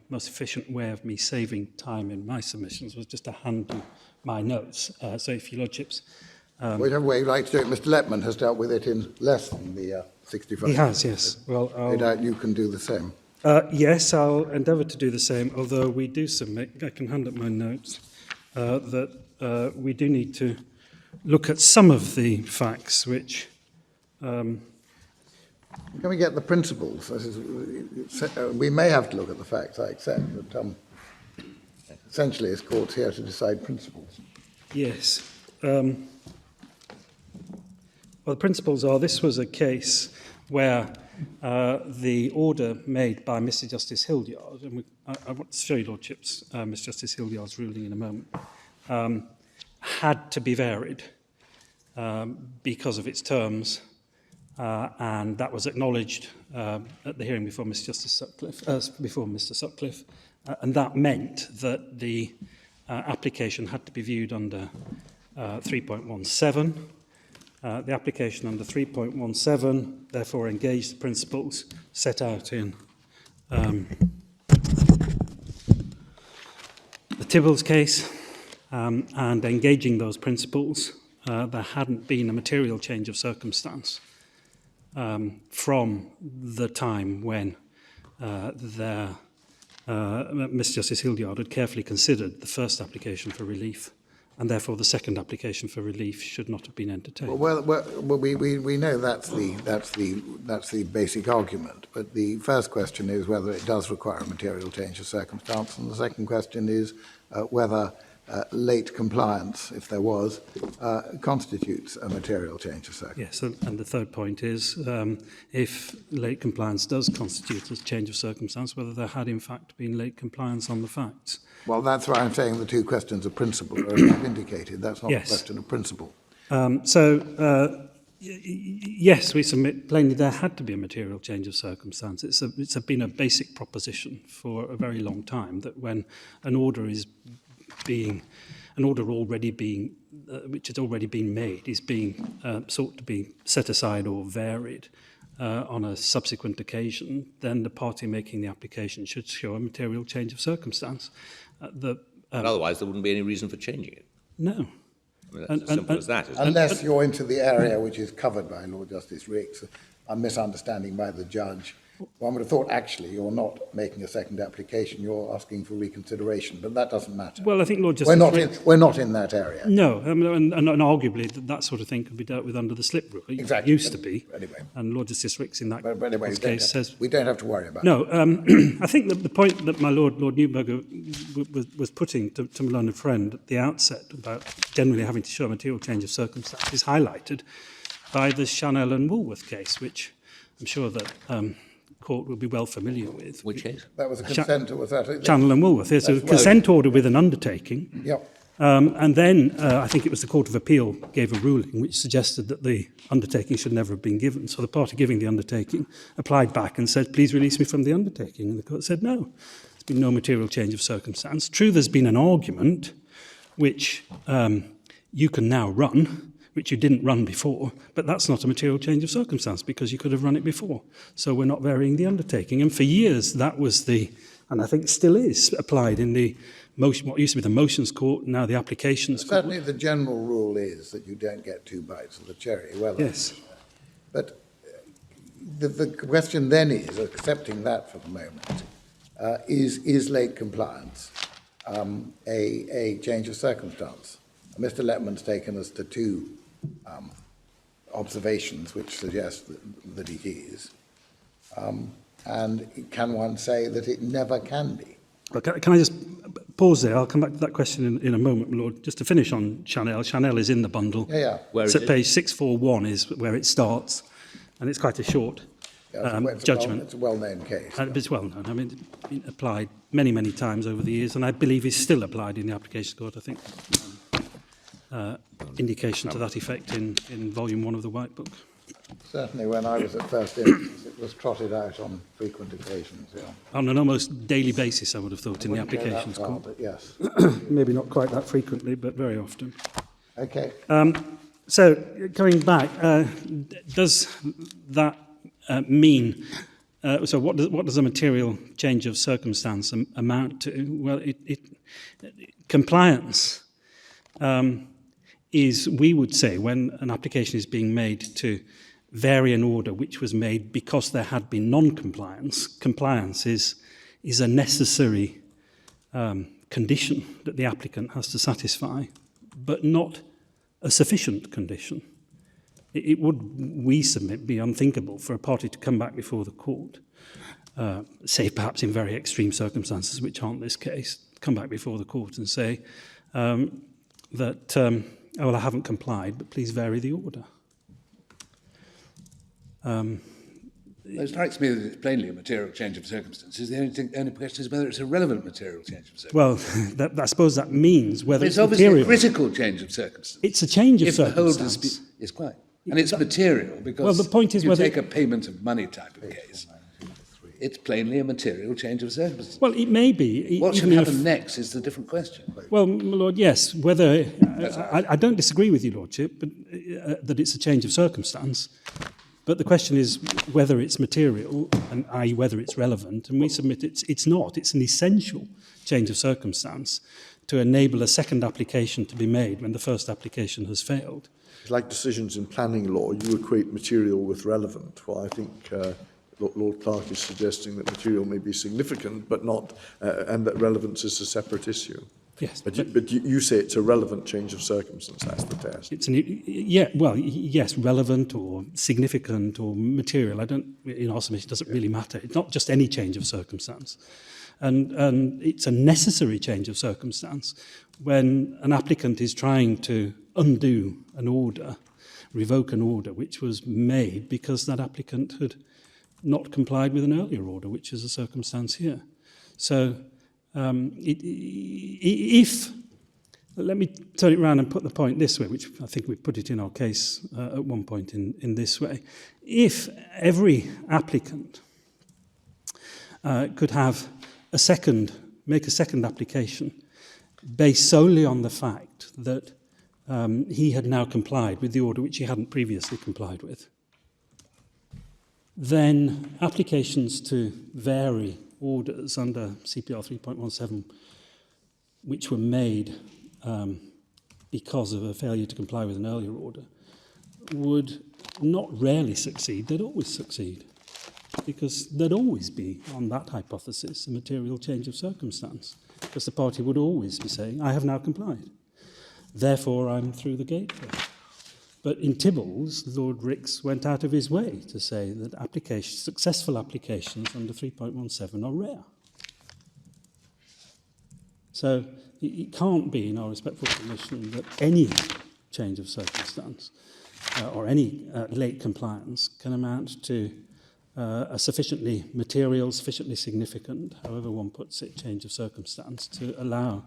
most efficient way of me saving time in my submissions was just to hand you my notes. So if Your Lordship's... Whichever way you like to do it, Mr. Lepman has dealt with it in less than the 65. He has, yes. Well, No doubt you can do the same. yes, I'll endeavour to do the same, although we do submit, I can hand up my notes, that we do need to look at some of the facts which... Can we get the principles? We may have to look at the facts, I accept, but essentially this court's here to decide principles. Yes. Well, the principles are, this was a case where the order made by Mr. Justice Hildyard, and I want to show you, Lordships, Mr. Justice Hildyard's ruling in a moment, had to be varied because of its terms, and that was acknowledged at the hearing before Mr. Sutcliffe, and that meant that the application had to be viewed under 3.17. The application under 3.17 therefore engaged the principles set out in the Tibbles case, and engaging those principles, there hadn't been a material change of circumstance from the time when Mr. Justice Hildyard had carefully considered the first application for relief, and therefore the second application for relief should not have been entertained. Well, we know that's the basic argument, but the first question is whether it does require a material change of circumstance, and the second question is whether late compliance, if there was, constitutes a material change of circumstance. Yes, and the third point is if late compliance does constitute a change of circumstance, whether there had in fact been late compliance on the facts. Well, that's why I'm saying the two questions of principle are not indicated. That's not Yes. a question of principle. Yes, we submit plainly there had to be a material change of circumstance. It's been a basic proposition for a very long time that when an order is being, which has already been made, is being sought to be set aside or varied on a subsequent occasion, then the party making the application should show a material change of circumstance. But otherwise, there wouldn't be any reason for changing it. No. I mean, that's as simple as that, isn't it? Unless you're into the area which is covered by Lord Justice Ricks, a misunderstanding by the judge. One would have thought, actually, you're not making a second application, you're asking for reconsideration, but that doesn't matter. Well, I think Lord Justice We're not in that area. No, and arguably that sort of thing could be dealt with under the slip rule. Exactly. It used to be. Anyway. And Lord Justice Ricks in that But anyway, case says... we don't have to worry about it. No, I think that the point that my Lord Newberger was putting to my learned friend at the outset about generally having to show a material change of circumstance is highlighted by the Chanel and Woolworth case, which I'm sure that court will be well familiar with. Which case? That was a consent, or was that? Channel and Woolworth. There's a consent order with an undertaking. Yep. And then I think it was the Court of Appeal gave a ruling which suggested that the undertaking should never have been given. So the party giving the undertaking applied back and said, please release me from the undertaking. And the court said, no, there's been no material change of circumstance. True, there's been an argument which you can now run, which you didn't run before, but that's not a material change of circumstance because you could have run it before. So we're not varying the undertaking. And for years, that was the, and I think still is, applied in the motion, what used to be the motions court, now the applications court. Certainly the general rule is that you don't get two bites of the cherry. Well, Yes. but the question then is, accepting that for the moment, is late compliance a change of circumstance? Mr. Letman's taken us to two observations which suggest that it is. And can one say that it never can be? Well, can I just pause there? I'll come back to that question in a moment, my Lord. Just to finish on Chanel. Chanel is in the bundle. Yeah. Where is So it? page 641 is where it starts, and it's quite a short judgment. It's a well-known case. But it's well known. I mean, it's been applied many, many times over the years, and I believe is still applied in the application court. I think indication to that effect in volume 1 of the White Book. Certainly when I was at first instance, it was trotted out on frequent occasions, yeah. On an almost daily basis, I would have thought, in the Wouldn't go that applications far, court. but yes. Maybe not quite that frequently, but very often. Okay. So, going back, does that mean, so what does a material change of circumstance amount to? Well, compliance is, we would say, when an application is being made to vary an order which was made because there had been non-compliance, compliance is a necessary condition that the applicant has to satisfy, but not a sufficient condition. It would, we submit, be unthinkable for a party to come back before the court, say perhaps in very extreme circumstances, which aren't this case, come back before the court and say that, oh, well, I haven't complied, but please vary the order. It strikes me that it's plainly a material change of circumstances. The only question is whether it's a relevant material change of circumstances. Well, I suppose that means whether It's it's obviously material. a critical change of circumstances. It's a change of If the whole circumstance. dispute is quite. And it's material because Well, the point is you whether- take a payment of money type of case. It's plainly a material change of circumstances. Well, it may be. What should even if- happen next is the different question. Well, my Lord, yes. Whether I don't disagree with you, Lordship, but that it's a change of circumstance. But the question is whether it's material, and i.e. whether it's relevant. And we submit it's not. It's an essential change of circumstance to enable a second application to be made when the first application has failed. It's like decisions in planning law, you equate material with relevant. Well, I think Lord Clark is suggesting that material may be significant, but not, and that relevance is a separate issue. Yes, But you say it's a relevant change of circumstance, that's the test. it's yes, relevant or significant or material. In our submission, it doesn't really matter. It's not just any change of circumstance. And it's a necessary change of circumstance when an applicant is trying to undo an order, revoke an order which was made because that applicant had not complied with an earlier order, which is a circumstance here. So if, let me turn it around and put the point this way, which I think we put it in our case at one point in this way. If every applicant could have make a second application based solely on the fact that he had now complied with the order which he hadn't previously complied with, then applications to vary orders under CPR 3.17, which were made because of a failure to comply with an earlier order, would not rarely succeed, they'd always succeed. Because there'd always be, on that hypothesis, a material change of circumstance. Because the party would always be saying, I have now complied. Therefore, I'm through the gate. But in Tibbles, Lord Ricks went out of his way to say that successful applications under 3.17 are rare. So it can't be, in our respectful submission, that any change of circumstance or any late compliance can amount to a sufficiently material, sufficiently significant, however one puts it, change of circumstance to allow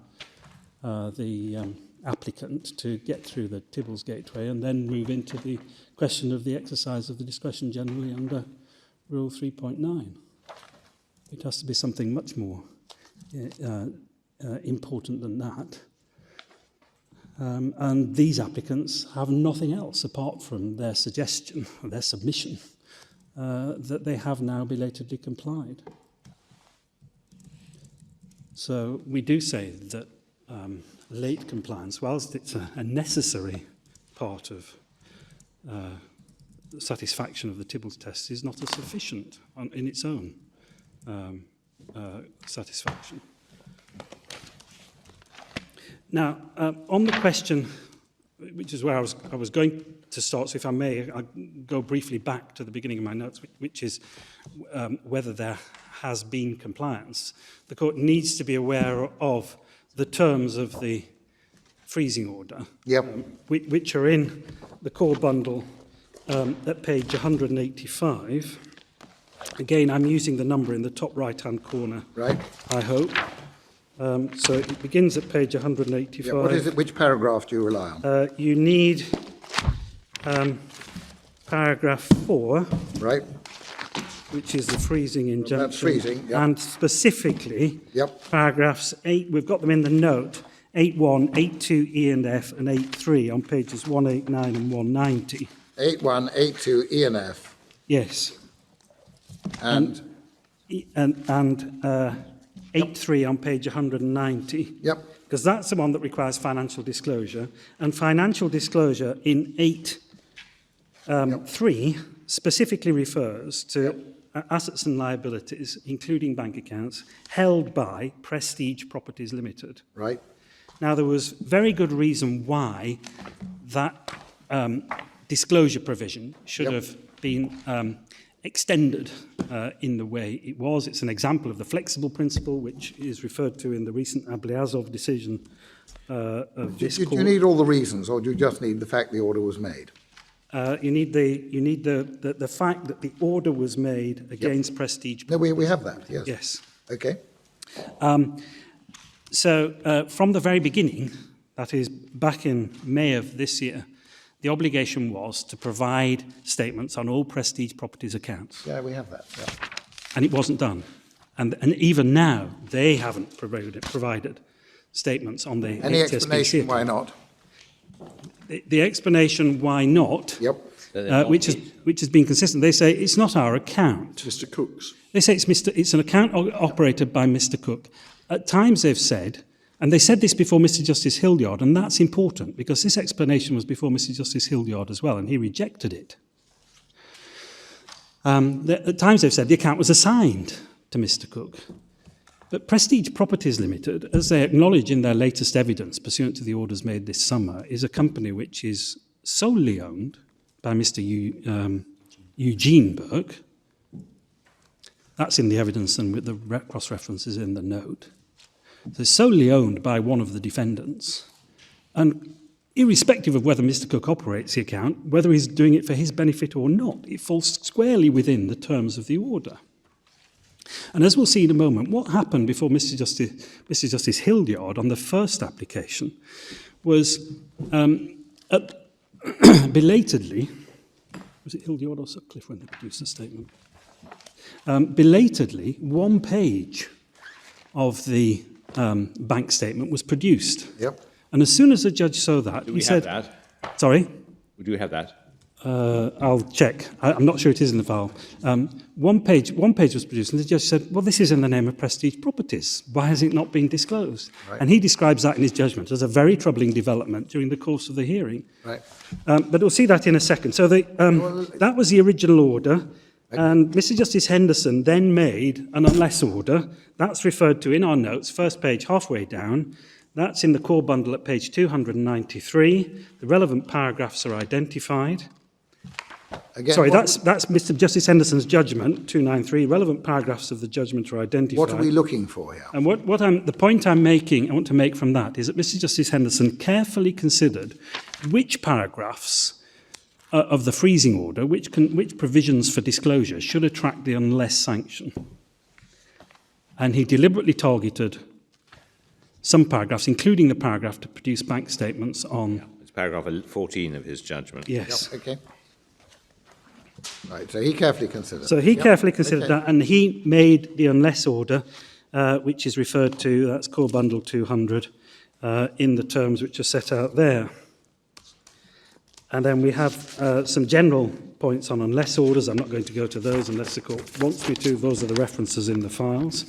the applicant to get through the Tibbles Gateway and then move into the question of the exercise of the discretion generally under Rule 3.9. It has to be something much more important than that. And these applicants have nothing else apart from their suggestion, or their submission, that they have now belatedly complied. So we do say that late compliance, whilst it's a necessary part of satisfaction of the Tibbles test, is not a sufficient in its own satisfaction. Now, on the question, which is where I was going to start, so if I may, I'll go briefly back to the beginning of my notes, which is whether there has been compliance. The court needs to be aware of the terms of the freezing order, which are in the core bundle at page 185. Again, I'm using the number in the top right-hand corner, Right. I hope. So it begins at page 185. Yeah, what is it? Which paragraph do you rely on? You need paragraph 4, Right. which is the freezing injunction. That's freezing, yep. And specifically, Yep. paragraphs 8, we've got them in the note, 8.1, 8.2, E and F, and 8.3 on pages 189 and 190. 8.1, 8.2, E and F. Yes. And 8.3 on page 190. Yep. Because that's the one that requires financial disclosure. And financial disclosure in 8.3 specifically refers to assets and liabilities, including bank accounts, held by Prestige Properties Limited. Right. Now, there was very good reason why that disclosure provision should have been extended in the way it was. It's an example of the flexible principle, which is referred to in the recent Ablyazov decision of this court. Do you need all the reasons, or do you just need the fact the order was made? You need the fact that the order was made against Prestige. No, we have that, yes. Yes. Okay. So from the very beginning, that is back in May of this year, the obligation was to provide statements on all Prestige Properties accounts. Yeah, we have that, yeah. And it wasn't done. And even now, they haven't provided statements on the Any HSBC explanation account. why not? The explanation why not, Yep. which has been consistent, they say it's not our account. Mr. Cook's. They say it's an account operated by Mr. Cook. At times they've said, and they said this before Mr. Justice Hildyard, and that's important because this explanation was before Mr. Justice Hildyard as well, and he rejected it. At times they've said the account was assigned to Mr. Cook. But Prestige Properties Limited, as they acknowledge in their latest evidence pursuant to the orders made this summer, is a company which is solely owned by Mr. Eugene Burke. That's in the evidence and with the cross-references in the note. So it's solely owned by one of the defendants. And irrespective of whether Mr. Cook operates the account, whether he's doing it for his benefit or not, it falls squarely within the terms of the order. And as we'll see in a moment, what happened before Mr. Justice Hildyard on the first application was belatedly, was it Hildyard or Sutcliffe when they produced the statement? Belatedly, one page of the bank statement was produced. Yep. And as soon as the judge saw that, he said... have that? Sorry? Do we have that? I'll check. I'm not sure it is in the file. One page was produced, and the judge said, well, this is in the name of Prestige Properties. Why has it not been disclosed? Right. And he describes that in his judgment as a very troubling development during the course of the hearing. Right. But we'll see that in a second. So that was the original order, and Mr. Justice Henderson then made an unless order. That's referred to in our notes, first page halfway down. That's in the core bundle at page 293. The relevant paragraphs are identified. Again, Sorry, that's Mr. Justice Henderson's judgment, 293. Relevant paragraphs of the judgment are identified. What are we looking for here? And the point I want to make from that is that Mr. Justice Henderson carefully considered which paragraphs of the freezing order, which provisions for disclosure should attract the unless sanction. And he deliberately targeted some paragraphs, including the paragraph to produce bank statements on... It's paragraph 14 of his judgment. Yes. Okay. Right, so he carefully considered. So he carefully considered that, and he made the unless order, which is referred to, that's core bundle 200, in the terms which are set out there. And then we have some general points on unless orders. I'm not going to go to those unless the court wants me to. Those are the references in the files.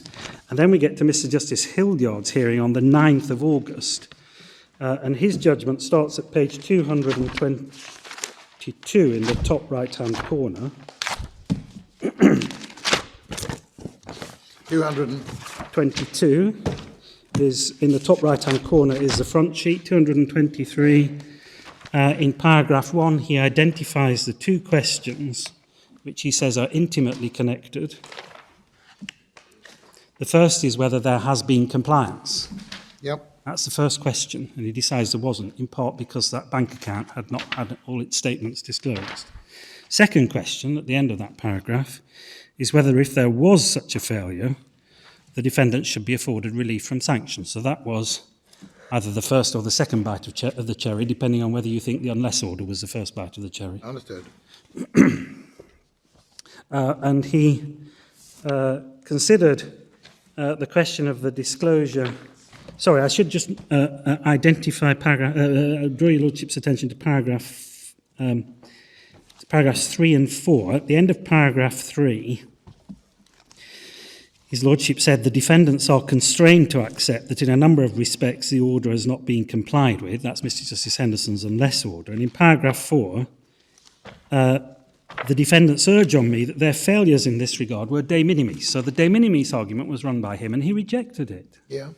And then we get to Mr. Justice Hildyard's hearing on the 9th of August. And his judgment starts at page 222 in the top right-hand corner. 222 is in the top right-hand corner is the front sheet, 223. In paragraph 1, he identifies the two questions which he says are intimately connected. The first is whether there has been compliance. Yep. That's the first question, and he decides there wasn't, in part because that bank account had not had all its statements disclosed. Second question, at the end of that paragraph, is whether if there was such a failure, the defendant should be afforded relief from sanctions. So that was either the first or the second bite of the cherry, depending on whether you think the unless order was the first bite of the cherry. Understood. And he considered the question of the disclosure. Sorry, I should just identify paragraph. Draw your Lordship's attention to paragraphs 3 and 4. At the end of paragraph 3, His Lordship said the defendants are constrained to accept that in a number of respects the order has not been complied with. That's Mr. Justice Henderson's unless order. And in paragraph 4, the defendants urge on me that their failures in this regard were de minimis. So the de minimis argument was run by him, and he rejected it. Yeah.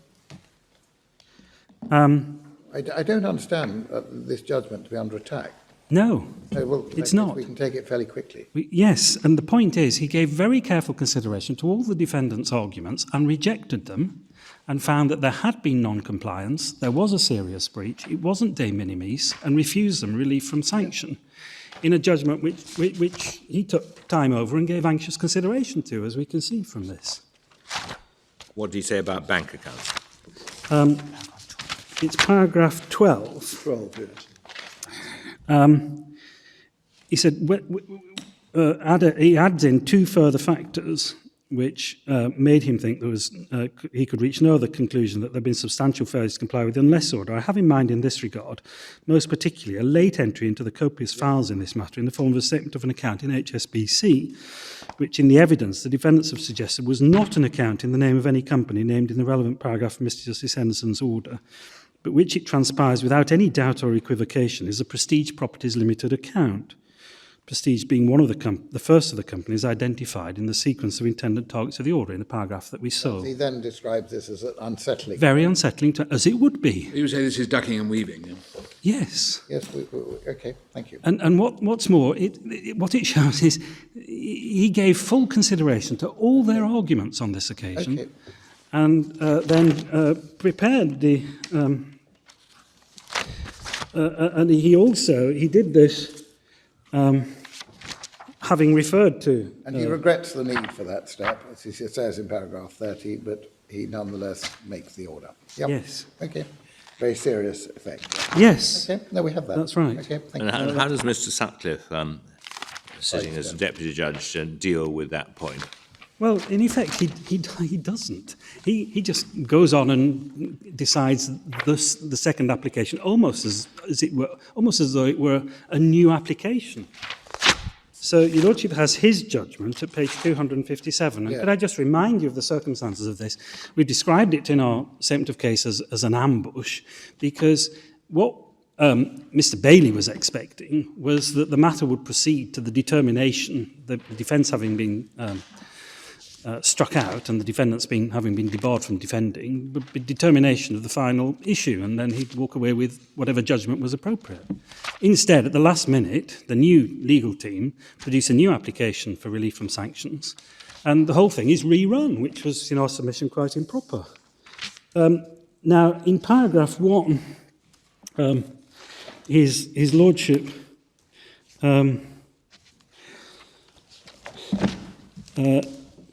I don't understand this judgment to be under attack. No, Well, it's not. We can take it fairly quickly. Yes, and the point is he gave very careful consideration to all the defendants' arguments and rejected them and found that there had been non-compliance, there was a serious breach, it wasn't de minimis, and refused them relief from sanction in a judgment which he took time over and gave anxious consideration to, as we can see from this. What did he say about bank accounts? It's paragraph 12. 12, yes. He said he adds in two further factors which made him think there was he could reach no other conclusion that there had been substantial failures to comply with the unless order. I have in mind in this regard, most particularly, a late entry into the copious files in this matter in the form of a statement of an account in HSBC, which in the evidence the defendants have suggested was not an account in the name of any company named in the relevant paragraph of Mr. Justice Henderson's order, but which it transpires without any doubt or equivocation is a Prestige Properties Limited account. Prestige being one of the first of the companies identified in the sequence of intended targets of the order in the paragraph that we saw. He then describes this as unsettling. Very unsettling, as it would be. You say this is ducking and weaving. Yeah? Yes. Yes, okay, thank you. And what's more, what it shows is he gave full consideration to all their arguments on this occasion. Okay. And then prepared the... and he did this having referred to... And he regrets the need for that step, as he says in paragraph 30, but he nonetheless makes the order. Yep. Yes. Okay. Very serious effect. Yes. Okay, no, we have that. That's right. Okay, thank you. And how does Mr. Sutcliffe, sitting as a deputy judge, deal with that point? Well, in effect, he doesn't. He just goes on and decides the second application almost as though it were a new application. So your Lordship has his judgment at page 257. And Yeah. could I just remind you of the circumstances of this? We've described it in our statement of case as an ambush, because what Mr. Bailey was expecting was that the matter would proceed to the determination, the defence having been struck out and the defendants having been debarred from defending, would be determination of the final issue, and then he'd walk away with whatever judgment was appropriate. Instead, at the last minute, the new legal team produced a new application for relief from sanctions, and the whole thing is rerun, which was, in our submission, quite improper. Now, in paragraph 1, his Lordship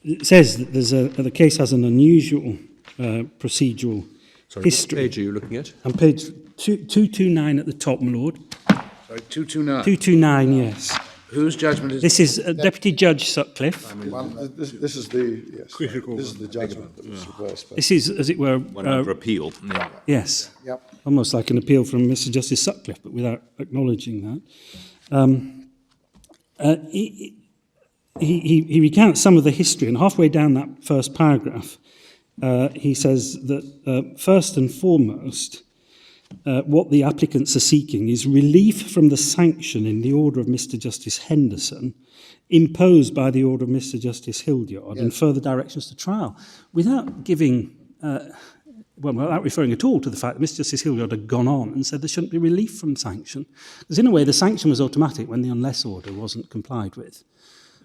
it says that the case has an unusual procedural Sorry, history. what page are you looking at? On page 229 at the top, my lord. Sorry, 229. 229, yes. Whose judgment is This is Deputy Judge Sutcliffe. This is the, yes, Critical. this is the judgment that was reversed. But This is, as it were, One under appeal. Yeah. yes, Yep. almost like an appeal from Mr. Justice Sutcliffe, but without acknowledging that. He recounts some of the history, and halfway down that first paragraph, he says that first and foremost, what the applicants are seeking is relief from the sanction in the order of Mr. Justice Henderson, imposed by the order of Mr. Justice Hildyard, and further directions to trial, without giving, without referring at all to the fact that Mr. Justice Hildyard had gone on and said there shouldn't be relief from sanction. Because in a way, the sanction was automatic when the unless order wasn't complied with.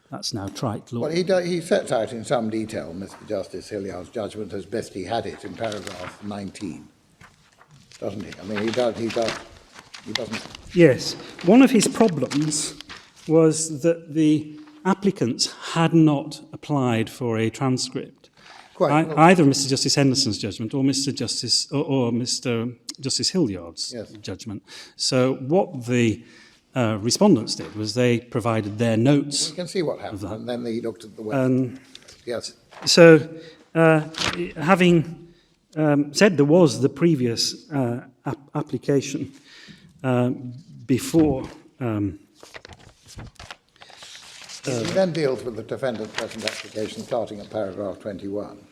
That's now trite law. Well, he sets out in some detail Mr. Justice Hilliard's judgment as best he had it in paragraph 19, doesn't he? I mean, he doesn't. Yes. One of his problems was that the applicants had not applied for a transcript. Quite. Either Mr. Justice Henderson's judgment or Mr. Justice or Mr. Justice Hildyard's judgment. So what the respondents did was they provided their notes. You can see what happened, and then he looked at the web. Yes. So, having said there was the previous application before. He then deals with the defendant's present application, starting at paragraph 21.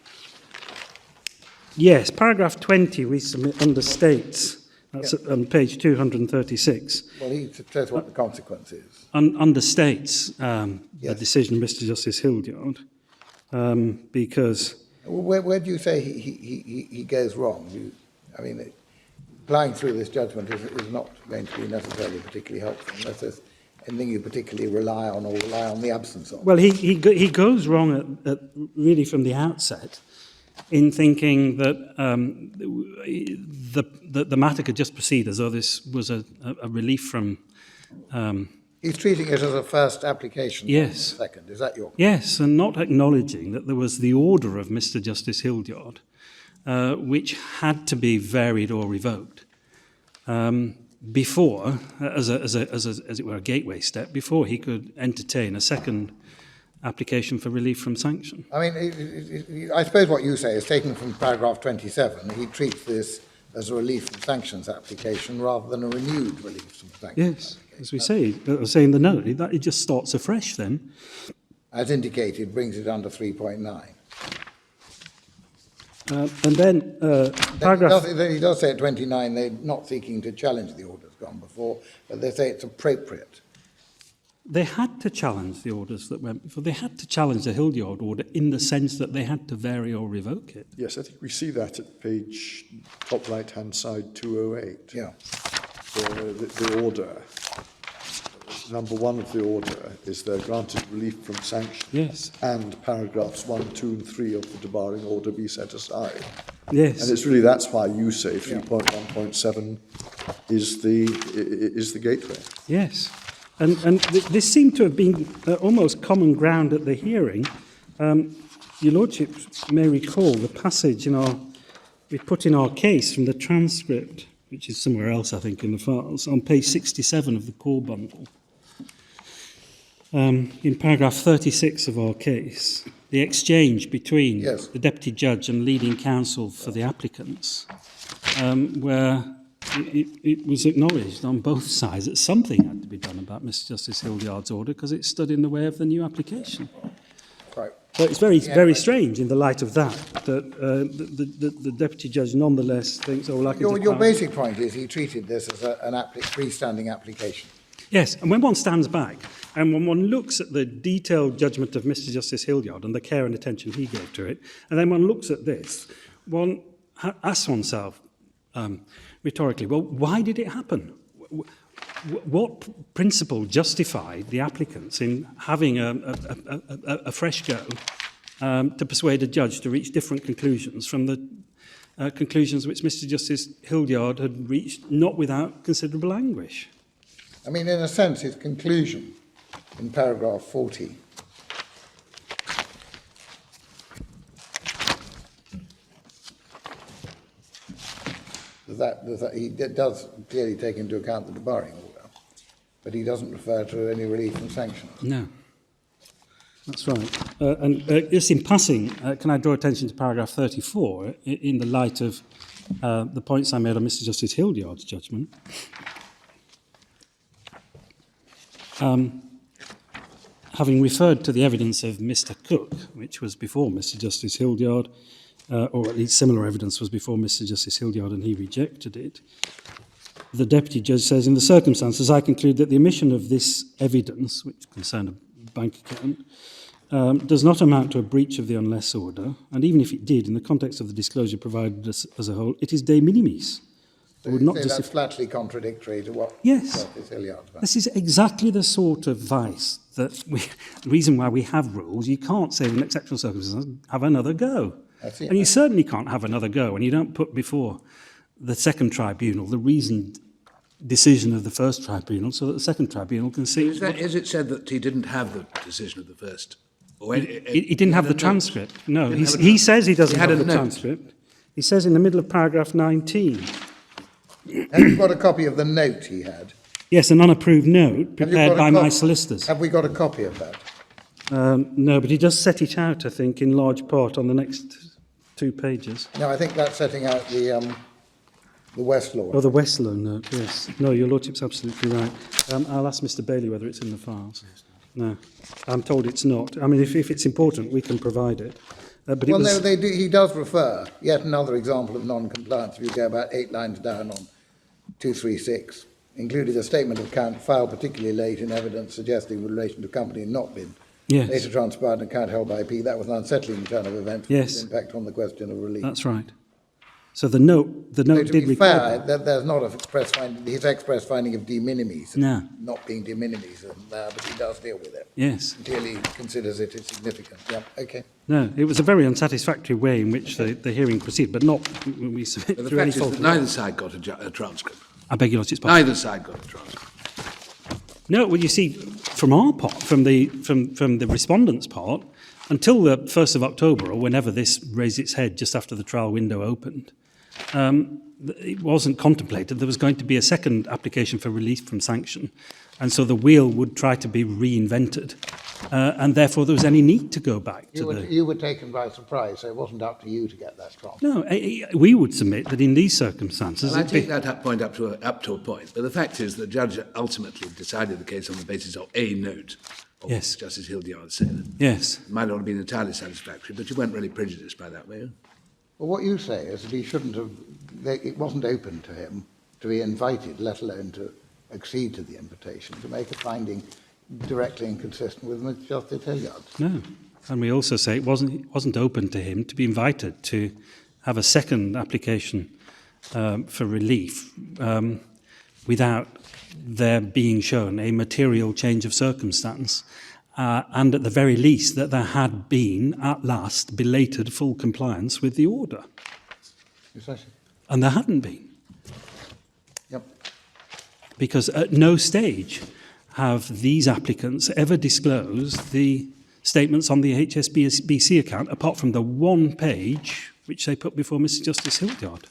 Yes, paragraph 20 we submit understates. That's on page 236. Well, he says what the consequence is. Understates the decision of Mr. Justice Hildyard because. Where do you say he goes wrong? I mean, flying through this judgment is not going to be necessarily particularly helpful unless there's anything you particularly rely on or rely on the absence of. Well, he goes wrong at really from the outset in thinking that the matter could just proceed as though this was a relief from. He's treating it as a first application. Yes. Second. Is that your? Yes, and not acknowledging that there was the order of Mr. Justice Hildyard, which had to be varied or revoked before, as it were, a gateway step, before he could entertain a second application for relief from sanction. I mean, I suppose what you say is taken from paragraph 27. He treats this as a relief from sanctions application rather than a renewed relief from sanctions. Yes, as we say in the note, it just starts afresh then. As indicated, brings it under 3.9. And then paragraph... He does say at 29 they're not seeking to challenge the orders gone before, but they say it's appropriate. They had to challenge the orders that went before. They had to challenge the Hildyard order in the sense that they had to vary or revoke it. yes, I think we see that at page top right-hand side 208. Yeah. The order, number one of the order is they're granted relief from sanction. Yes. And paragraphs 1, 2 and 3 of the debarring order be set aside. Yes. And it's really, that's why you say 3.1.7 is the gateway. Yes. And this seemed to have been almost common ground at the hearing. Your Lordship may recall the passage we put in our case from the transcript, which is somewhere else, I think, in the files, on page 67 of the core bundle. In paragraph 36 of our case, the exchange between the Deputy Judge and leading counsel for the applicants, where it was acknowledged on both sides that something had to be done about Mr. Justice Hildyard's order because it stood in the way of the new application. Right. So it's very strange in the light of that the Deputy Judge nonetheless thinks, oh, like Your basic point is he treated this as an freestanding application. Yes, and when one stands back and when one looks at the detailed judgment of Mr. Justice Hildyard and the care and attention he gave to it, and then one looks at this, one asks oneself rhetorically, well, why did it happen? What principle justified the applicants in having a fresh go to persuade a judge to reach different conclusions from the conclusions which Mr. Justice Hildyard had reached, not without considerable anguish? I mean, in a sense, his conclusion in paragraph 40 he does clearly take into account the debarring order, but he doesn't refer to any relief from sanctions. No. That's right. Just in passing, can I draw attention to paragraph 34 in the light of the points I made on Mr. Justice Hildyard's judgment? Having referred to the evidence of Mr. Cook, which was before Mr. Justice Hildyard, or at least similar evidence was before Mr. Justice Hildyard and he rejected it, the Deputy Judge says, in the circumstances, I conclude that the omission of this evidence, which concerned a bank account, does not amount to a breach of the unless order, and even if it did, in the context of the disclosure provided as a whole, it is de minimis. So you say that's flatly contradictory to what Justice Hildyard's about. This is exactly the sort of vice that the reason why we have rules. You can't say in exceptional circumstances, have another go. And you certainly can't have another go, and you don't put before the second tribunal the reasoned decision of the first tribunal so that the second tribunal can see. Is it said that he didn't have the decision of the first? Or he didn't have the transcript. No, he says he doesn't have the transcript. He says in the middle of paragraph 19. Have you got a copy of the note he had? Yes, an unapproved note prepared by my solicitors. Have we got a copy of that? No, but he does set it out, I think, in large part on the next 2 pages. No, I think that's setting out the Westlaw. Oh, the Westlaw note, yes. No, your Lordship's absolutely right. I'll ask Mr. Bailey whether it's in the files. No, I'm told it's not. I mean, if it's important, we can provide it. But well, no, he does refer, yet another example of non-compliance, if you go about 8 lines down on 236, included a statement of account filed particularly late in evidence suggesting the relation to company had not been later transpired an account held by IP. That was an unsettling turn of events with its impact on the question of relief. That's right. So the note did record to be fair, there's not a express finding, his express finding of de minimis, not being de minimis, but he does deal with it. Yes. He clearly considers it significant. Yeah, okay. No, it was a very unsatisfactory way in which the hearing proceeded, but not when we submit through any fault. Neither side got a transcript. I beg your Lordship's pardon. Neither side got a transcript. No, well, you see, from our part, from the respondent's part, until the 1st of October, or whenever this raised its head just after the trial window opened, it wasn't contemplated there was going to be a second application for relief from sanction, and so the wheel would try to be reinvented, and therefore there was any need to go back to You were taken by surprise, so it wasn't up to you to get that transcript. No, we would submit that in these circumstances... Well, I take that point up to a point, but the fact is the judge ultimately decided the case on the basis of a note of what Justice Hildyard said. Yes. It might not have been entirely satisfactory, but you weren't really prejudiced by that, were you? Well, what you say is that he shouldn't have, it wasn't open to him to be invited, let alone to accede to the invitation, to make a finding directly inconsistent with Justice Hildyard's. No. And we also say it wasn't open to him to be invited to have a second application for relief without there being shown a material change of circumstance, and at the very least that there had been, at last, belated full compliance with the order. Precisely. And there hadn't been. Yep. Because at no stage have these applicants ever disclosed the statements on the HSBC account, apart from the one page which they put before Mr. Justice Hildyard.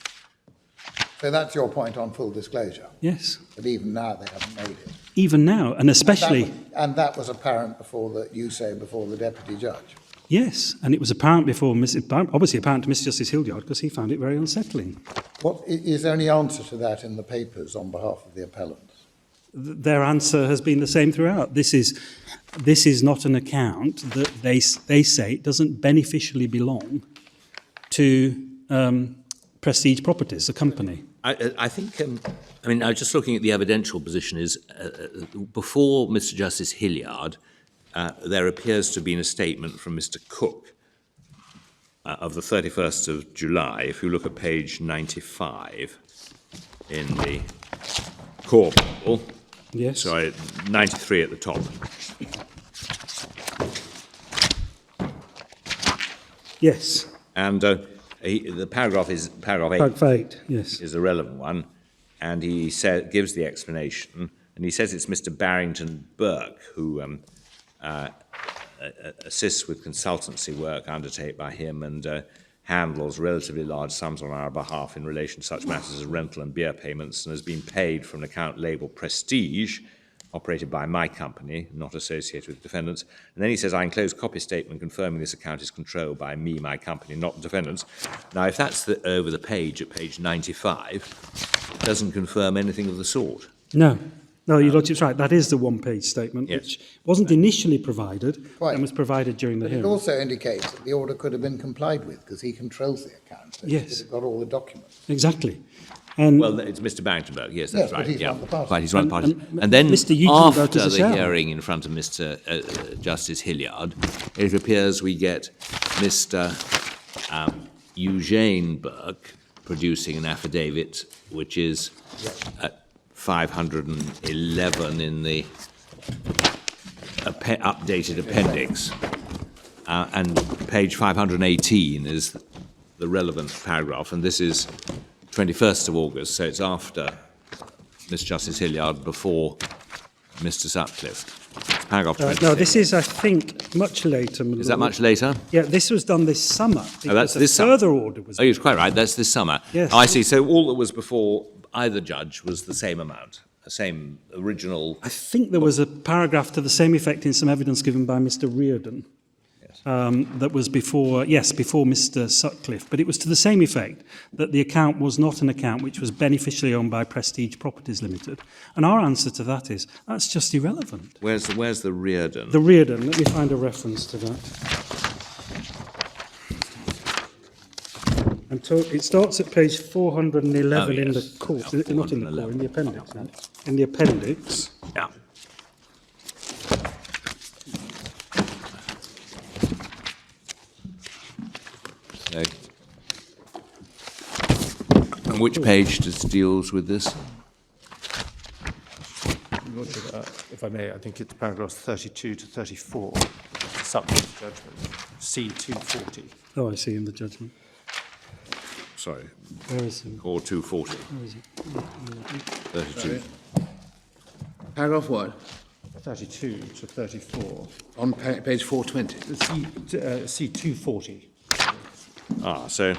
So that's your point on full disclosure? Yes. But even now they haven't made it? Even now, and especially... And that was apparent before the Deputy Judge? Yes, and it was apparent obviously apparent to Mr. Justice Hildyard because he found it very unsettling. Is there any answer to that in the papers on behalf of the appellants? Their answer has been the same throughout. This is not an account that they say it doesn't beneficially belong to Prestige Properties, a company. I think, I mean, I was just looking at the evidential position is, before Mr. Justice Hildyard, there appears to have been a statement from Mr. Cook of the 31st of July. If you look at page 95 in the core Bible. Yes. Sorry, 93 at the top. Yes. And the paragraph is paragraph 8. Paragraph 8, yes. Is a relevant one, and he gives the explanation, and he says it's Mr. Barrington Burke who assists with consultancy work undertaken by him, and handles relatively large sums on our behalf in relation to such matters as rental and beer payments, and has been paid from an account labelled Prestige, operated by my company, not associated with defendants. And then he says, I enclose copy statement confirming this account is controlled by me, my company, not defendants. Now, if that's over the page at page 95, it doesn't confirm anything of the sort. No. No, Your Lordship's right. That is the one-page statement, Yes. which wasn't initially provided Right. and was provided during the But it hearing. also indicates that the order could have been complied with because he controls the account. So he Yes. could have got all the documents. Exactly. And Well, it's Mr. Barringtonberg, yes, that's Yes, but right. he's yeah. one of the parties. Right, he's one of the parties. And And then Mr. Eugene after Burke is a the shareholder. hearing in front of Mr. Justice Hilliard, it appears we get Mr. Eugene Burke producing an affidavit, which is at 511 in the updated appendix, and page 518 is the relevant paragraph, and this is 21st of August, so it's after Mr. Justice Hilliard, before Mr. Sutcliffe. It's paragraph 26. no, this is, I think, much later. my Is that Lord. much later? Yeah, this was done this summer. Oh, that's because this a summer. further order was. Oh, you're quite right, that's this summer. Yes. I see, so all that was before either judge was the same amount, the same original. I think there was a paragraph to the same effect in some evidence given by Mr. Riordan. That was before Mr. Sutcliffe, but it was to the same effect that the account was not an account which was beneficially owned by Prestige Properties Limited. And our answer to that is, that's just irrelevant. Where's the Riordan? The Riordan, let me find a reference to that. It starts at page 411 in the yes. court, Yeah, not in the 411. court, in the appendix. In the appendix. Yeah. So, and which page deals with this? Your Lordship, if I may, I think it's paragraphs 32 to 34, the subject judgment, C240. Oh, I see, in the judgment. Sorry, Where is it? or 240, Where is it? 32. Paragraph what? 32 to 34, On page 420. C240. Ah, so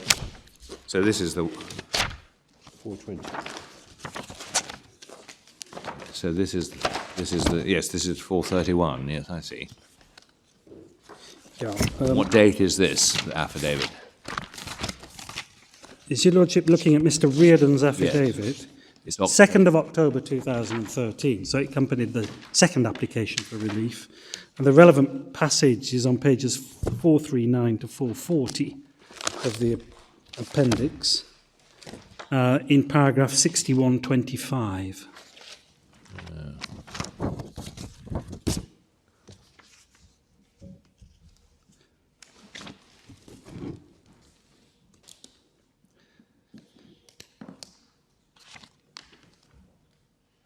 this is the 420. so this is the yes, this is 431. Yes, I see. Yeah. What date is this the affidavit? Is Your Lordship looking at Mr. Riordan's affidavit? It's not 2nd of October 2013, so it accompanied the second application for relief. And the relevant passage is on pages 439 to 440 of the appendix, in paragraph 6125.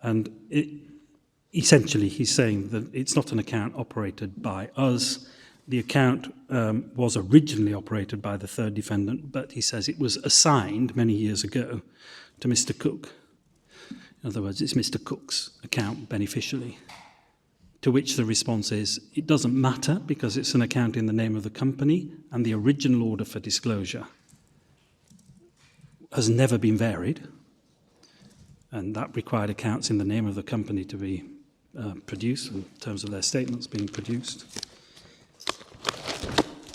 And essentially, he's saying that it's not an account operated by us. The account was originally operated by the third defendant, but he says it was assigned many years ago to Mr. Cook. In other words, it's Mr. Cook's account beneficially. To which the response is, it doesn't matter because it's an account in the name of the company, and the original order for disclosure has never been varied. And that required accounts in the name of the company to be produced, in terms of their statements being produced.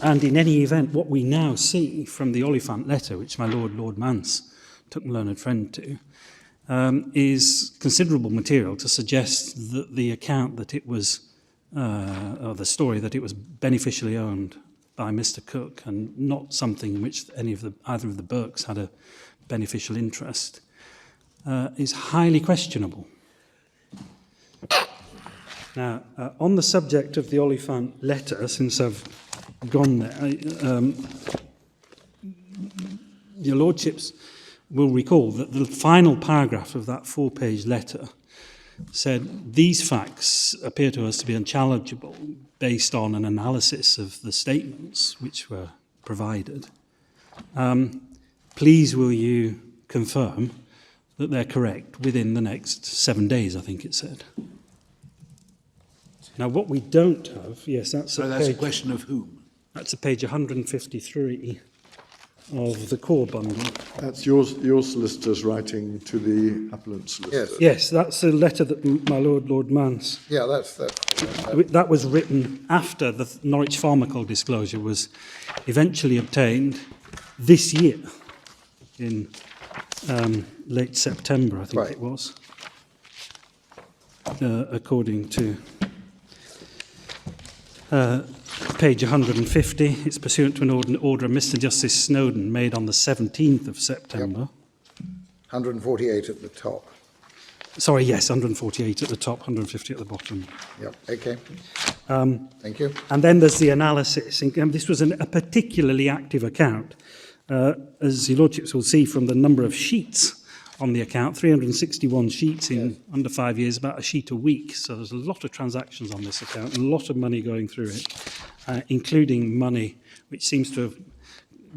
And in any event, what we now see from the Oliphant letter, which my Lord Mance took my learned friend to, is considerable material to suggest that the account that it was, or the story that it was beneficially owned by Mr. Cook and not something in which either of the Burkes had a beneficial interest, is highly questionable. Now, on the subject of the Oliphant letter, since I've gone there, your Lordships will recall that the final paragraph of that 4-page letter said, these facts appear to us to be unchallengeable based on an analysis of the statements which were provided. Please will you confirm that they're correct within the next 7 days, I think it said. Now, what we don't have, yes, that's So that's a question of whom? That's a page 153. of the core bundle. That's your solicitors writing to the appellant solicitor. Yes. Yes, that's a letter that my Lord Mance. Yeah, That was written after the Norwich Pharmacal disclosure was eventually obtained this year in late September, I think Right. it was, according to page 150. It's pursuant to an order of Mr. Justice Snowden made on the 17th of September. 148 at the top. Sorry, yes, 148 at the top, 150 at the bottom. Yep, okay. Thank you. And then there's the analysis. And this was a particularly active account. As your Lordships will see from the number of sheets on the account, 361 sheets in under 5 years, about a sheet a week. So there's a lot of transactions on this account, and a lot of money going through it, including money which seems to have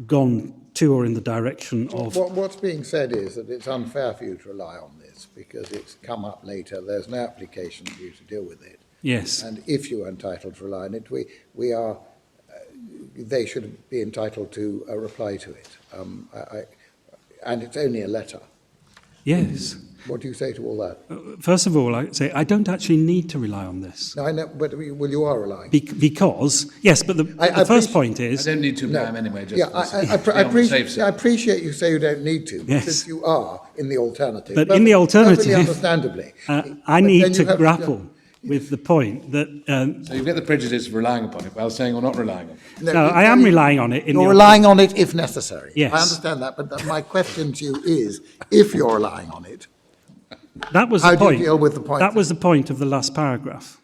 gone to or in the direction of... What's being said is that it's unfair for you to rely on this because it's come up later. There's no application for you to deal with it. Yes. And if you are entitled to rely on it, we are... they should be entitled to a reply to it. And it's only a letter. Yes. What do you say to all that? First of all, I say I don't actually need to rely on this. No, I know, but well, you are relying. Because, yes, but the first point I is... don't need to apply them anyway, just Yeah, to be on the safe I side. appreciate you say you don't need to, Yes. because you are in the alternative. But in the alternative, Perfectly understandably. I But need then to you have grapple with the point that... So you get the prejudice of relying upon it while saying or not relying on it. no, I am relying on it. You're relying on it if necessary. Yes. I understand that, but my question to you is, if you're relying on it, That was how the do you point. deal with the point? That was the point of the last paragraph.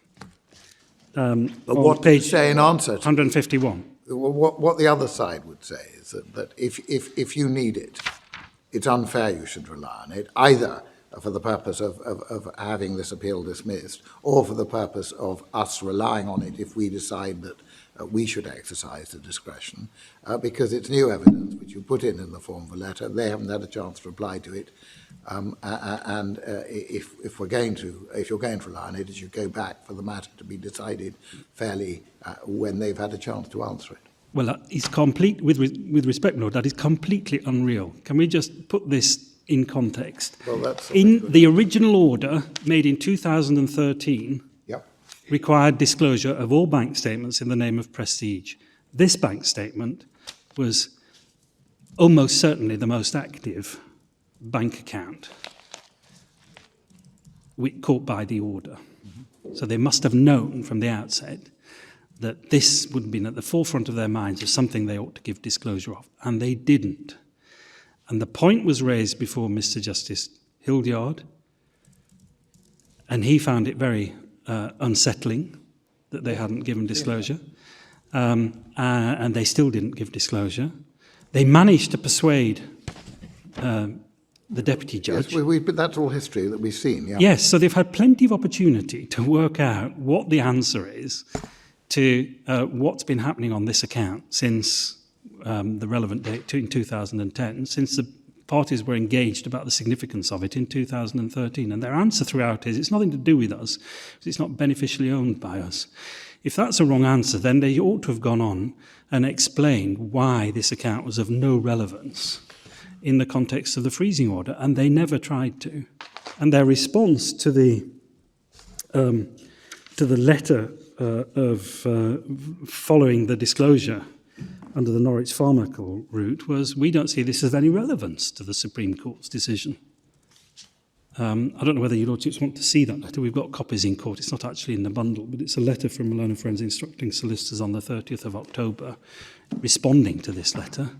But on what do you page say in answer to 151. what the other side would say is that if you need it, it's unfair you should rely on it, either for the purpose of having this appeal dismissed or for the purpose of us relying on it if we decide that we should exercise the discretion, because it's new evidence which you put in the form of a letter. They haven't had a chance to reply to it. And if you're going to rely on it, it should go back for the matter to be decided fairly when they've had a chance to answer it. Well, it's complete, with respect, Lord, that is completely unreal. Can we just put this in context? Well, that's in the original order made in 2013, Yep. required disclosure of all bank statements in the name of Prestige. This bank statement was almost certainly the most active bank account caught by the order. So they must have known from the outset that this would have been at the forefront of their minds as something they ought to give disclosure of, and they didn't. And the point was raised before Mr. Justice Hildyard, and he found it very unsettling that they hadn't given disclosure, and they still didn't give disclosure. They managed to persuade the deputy judge. Yes, but that's all history that we've seen. Yeah. Yes, so they've had plenty of opportunity to work out what the answer is to what's been happening on this account since the relevant date in 2010, since the parties were engaged about the significance of it in 2013. And their answer throughout is it's nothing to do with us, because it's not beneficially owned by us. If that's a wrong answer, then they ought to have gone on and explained why this account was of no relevance in the context of the freezing order, and they never tried to. And their response to the letter of following the disclosure under the Norwich Pharmacal route was, we don't see this as any relevance to the Supreme Court's decision. I don't know whether your Lordships want to see that letter. We've got copies in court. It's not actually in the bundle, but it's a letter from Malone and Friends instructing solicitors on the 30th of October responding to this letter.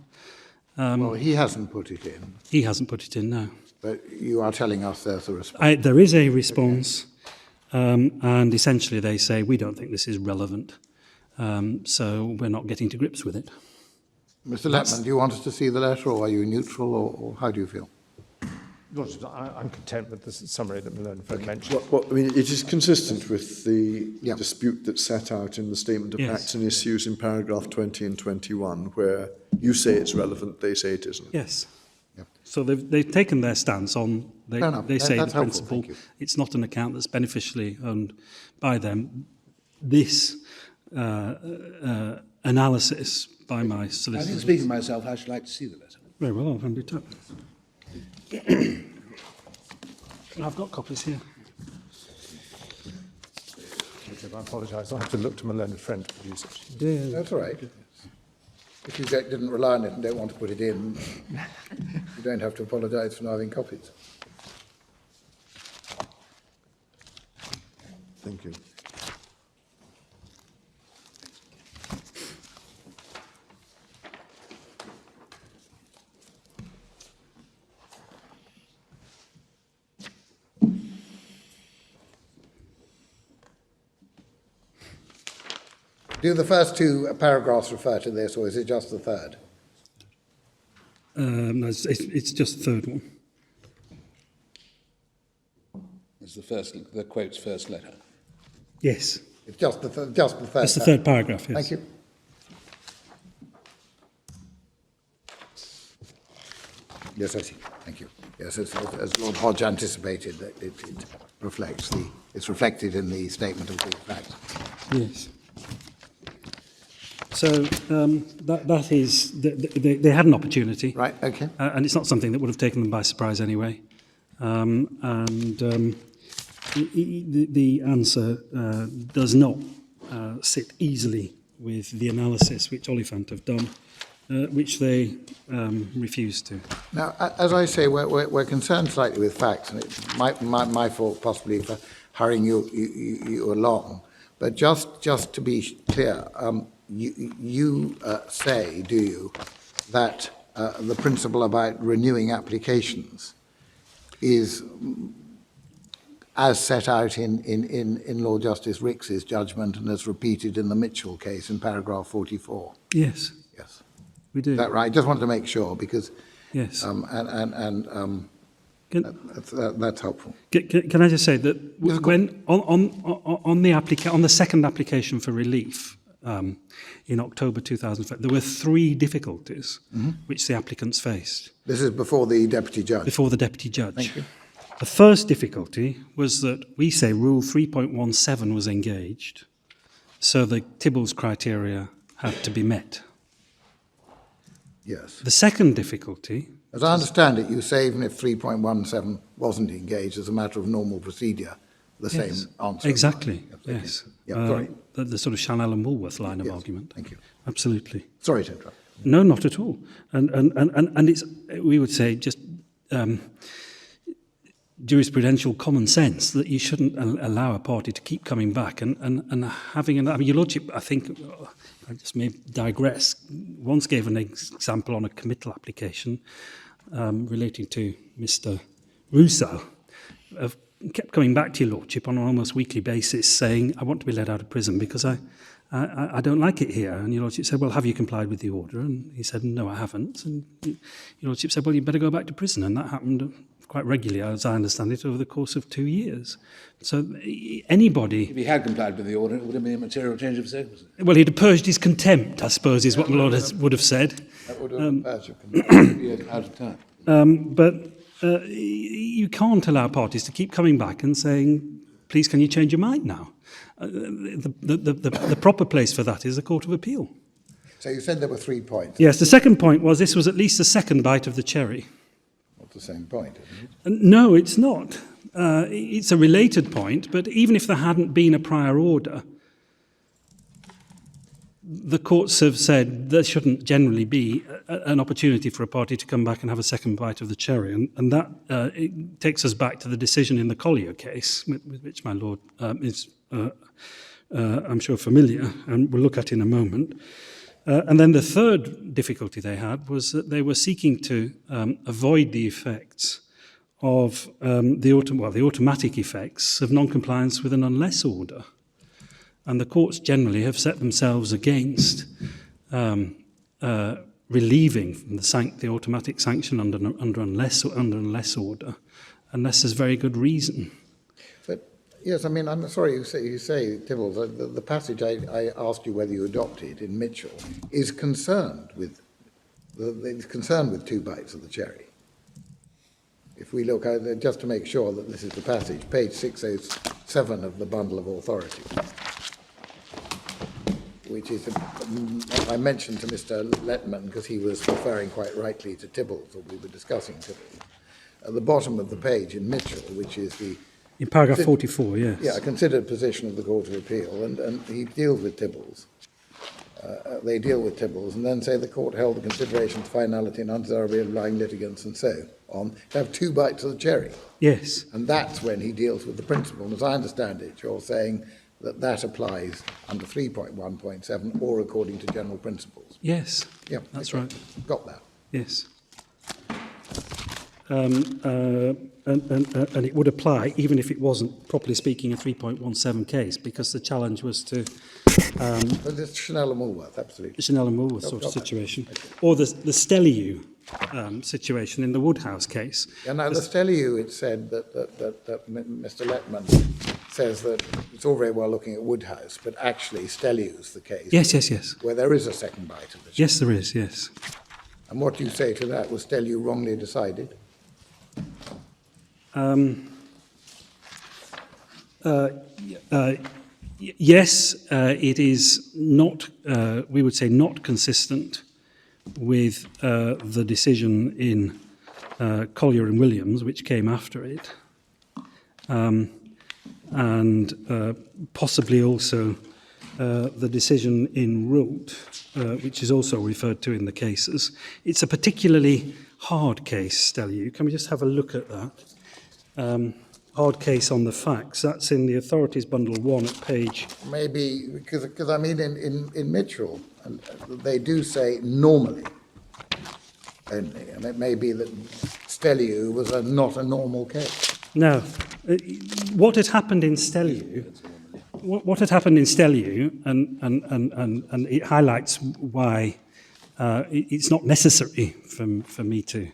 Well, he hasn't put it in. He hasn't put it in, no. But you are telling us there's a response. There is a response, and essentially they say, we don't think this is relevant, so we're not getting to grips with it. Mr. Letman, do you want us to see the letter, or are you neutral, or how do you feel? Lordship, I'm content with the summary that Malone Friend mentioned. I mean, it is consistent with the Yeah. dispute that's set out in the Statement of Yes. Facts and Issues in paragraph 20 and 21, where you say it's relevant, they say it isn't. Yes. Yeah. So they've taken their stance on, they Fair enough. say the That's helpful, principle, thank you. it's not an account that's beneficially owned by them. This analysis by my I think, solicitor. speaking for myself, I should like to see the letter. Very well, I'll hand it up. I've got copies here. I apologise. I have to look to my learned friend to produce it. Dear. That's all right. If you didn't rely on it and don't want to put it in, you don't have to apologise for not having copies. Thank you. Do the first two paragraphs refer to this, or is it just the third? No, it's just the third one. It's the quote's first letter. Yes, It's just the third. that's the third paragraph, yes. Thank you. Yes, I see. Thank you. Yes, as Lord Hodge anticipated, that it reflects it's reflected in the statement of the facts. Yes. So that is, they had an opportunity. Right, okay. And it's not something that would have taken them by surprise anyway. The answer does not sit easily with the analysis which Oliphant have done, which they refuse to. Now, as I say, we're concerned slightly with facts, and it's my fault possibly for hurrying you along. But just to be clear, you say, do you, that the principle about renewing applications is as set out in Lord Justice Ricks's judgment and as repeated in the Mitchell case in paragraph 44? Yes, Yes. we do. Is that right? I just wanted to make sure because Yes. that's helpful. Can I just say that when on the second application for relief in October 2005, there were three difficulties which the applicants faced. This is before the deputy judge. Before the deputy judge. Thank you. The first difficulty was that we say Rule 3.17 was engaged, so the Tibbles criteria had to be met. Yes. The second difficulty, As I understand it, you say even if 3.17 wasn't engaged as a matter of normal procedure, the yes, same answer. exactly, Thank yes. you. Yeah, sorry. The sort of Chanel and Woolworth line of Yes, argument. thank you. Absolutely. Sorry to interrupt. No, not at all. And it's, we would say, just jurisprudential common sense that you shouldn't allow a party to keep coming back and having an... I mean, your Lordship, I think, I just may digress, once gave an example on a committal application relating to Mr. Rousseau, kept coming back to your Lordship on an almost weekly basis saying, I want to be let out of prison because I don't like it here. And your Lordship said, well, have you complied with the order? And he said, no, I haven't. And your Lordship said, well, you better go back to prison. And that happened quite regularly, as I understand it, over the course of 2 years. So anybody... If he had complied with the order, it would have been a material change of circumstances. Well, he'd have purged his contempt, I suppose, is what the Lord would have said. That would have been Out of time. But you can't allow parties to keep coming back and saying, please, can you change your mind now? The proper place for that is the Court of Appeal. So you said there were 3 points. Yes, the second point was this was at least the second bite of the cherry. Not the same point, isn't it? No, it's not. It's a related point, but even if there hadn't been a prior order, the courts have said there shouldn't generally be an opportunity for a party to come back and have a second bite of the cherry. And that it takes us back to the decision in the Collier case, with which my Lord is, I'm sure, familiar, and we'll look at in a moment. And then the third difficulty they had was that they were seeking to avoid the effects of the automatic effects of non-compliance with an unless order. And the courts generally have set themselves against relieving from the automatic sanction under unless order, unless there's very good reason. But yes, I mean, I'm sorry you say Tibbles, the passage I asked you whether you adopted in Mitchell is concerned with 2 bites of the cherry. If we look at, just to make sure that this is the passage, page 607 of the bundle of authority. which is, I mentioned to Mr. Letman, because he was referring quite rightly to Tibbles, or we were discussing Tibbles. At the bottom of the page in Mitchell, which is the... In paragraph 44, yes. Yeah, a considered position of the Court of Appeal, and he deals with Tibbles. They deal with Tibbles, and then say the court held the consideration of finality and undesirability of lying litigants and so on to have two bites of the cherry. Yes. And that's when he deals with the principle. And as I understand it, you're saying that that applies under 3.1.7 or according to general principles. Yes. Yeah, that's okay. right. Got that. Yes. And it would apply even if it wasn't, properly speaking, a 3.17 case, because the challenge was to But it's Chanel and Woolworth, absolutely. Chanel and Woolworth sort of situation, or the Stelliu situation in the Woodhouse case. Yeah, now the Stelliu, it said that Mr. Letman says that it's all very well looking at Woodhouse, but actually Stelliu's the case. Yes, yes, yes. Where there is a second bite of the cherry. Yes, there is, yes. And what do you say to that? Was Stelliu wrongly decided? Yes, it is not, we would say, not consistent with the decision in Collier and Williams, which came after it, and possibly also the decision in Root, which is also referred to in the cases. It's a particularly hard case, Stelliu. Can we just have a look at that? Hard case on the facts. That's in the Authorities Bundle 1 at page... Maybe, because I mean, in Mitchell, and they do say normally only, and it may be that Stelliu was not a normal case. No. What had happened in Stelliu, and it highlights why it's not necessary for me to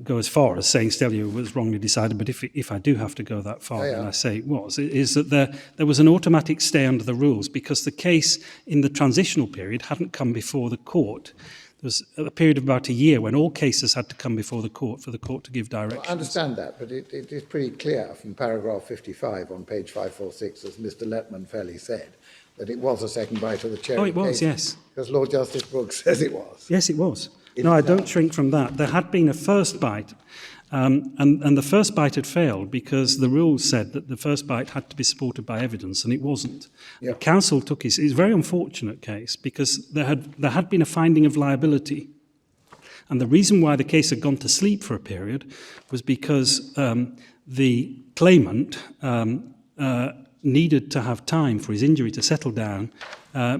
go as far as saying Stelliu was wrongly decided, but if I do have to go that far, then I say it was, is that there was an automatic stay under the rules because the case in the transitional period hadn't come before the court. There was a period of about a year when all cases had to come before the court for the court to give directions. Well, I understand that, but it is pretty clear from paragraph 55 on page 546, as Mr. Letman fairly said, that it was a second bite of the cherry. Oh, it was, case, yes. Because Lord Justice Brooks says it was. Yes, it was. No, I don't shrink from that. There had been a first bite, and the first bite had failed because the rules said that the first bite had to be supported by evidence, and it wasn't. Yeah. The council took it's a very unfortunate case because there had been a finding of liability, and the reason why the case had gone to sleep for a period was because the claimant needed to have time for his injury to settle down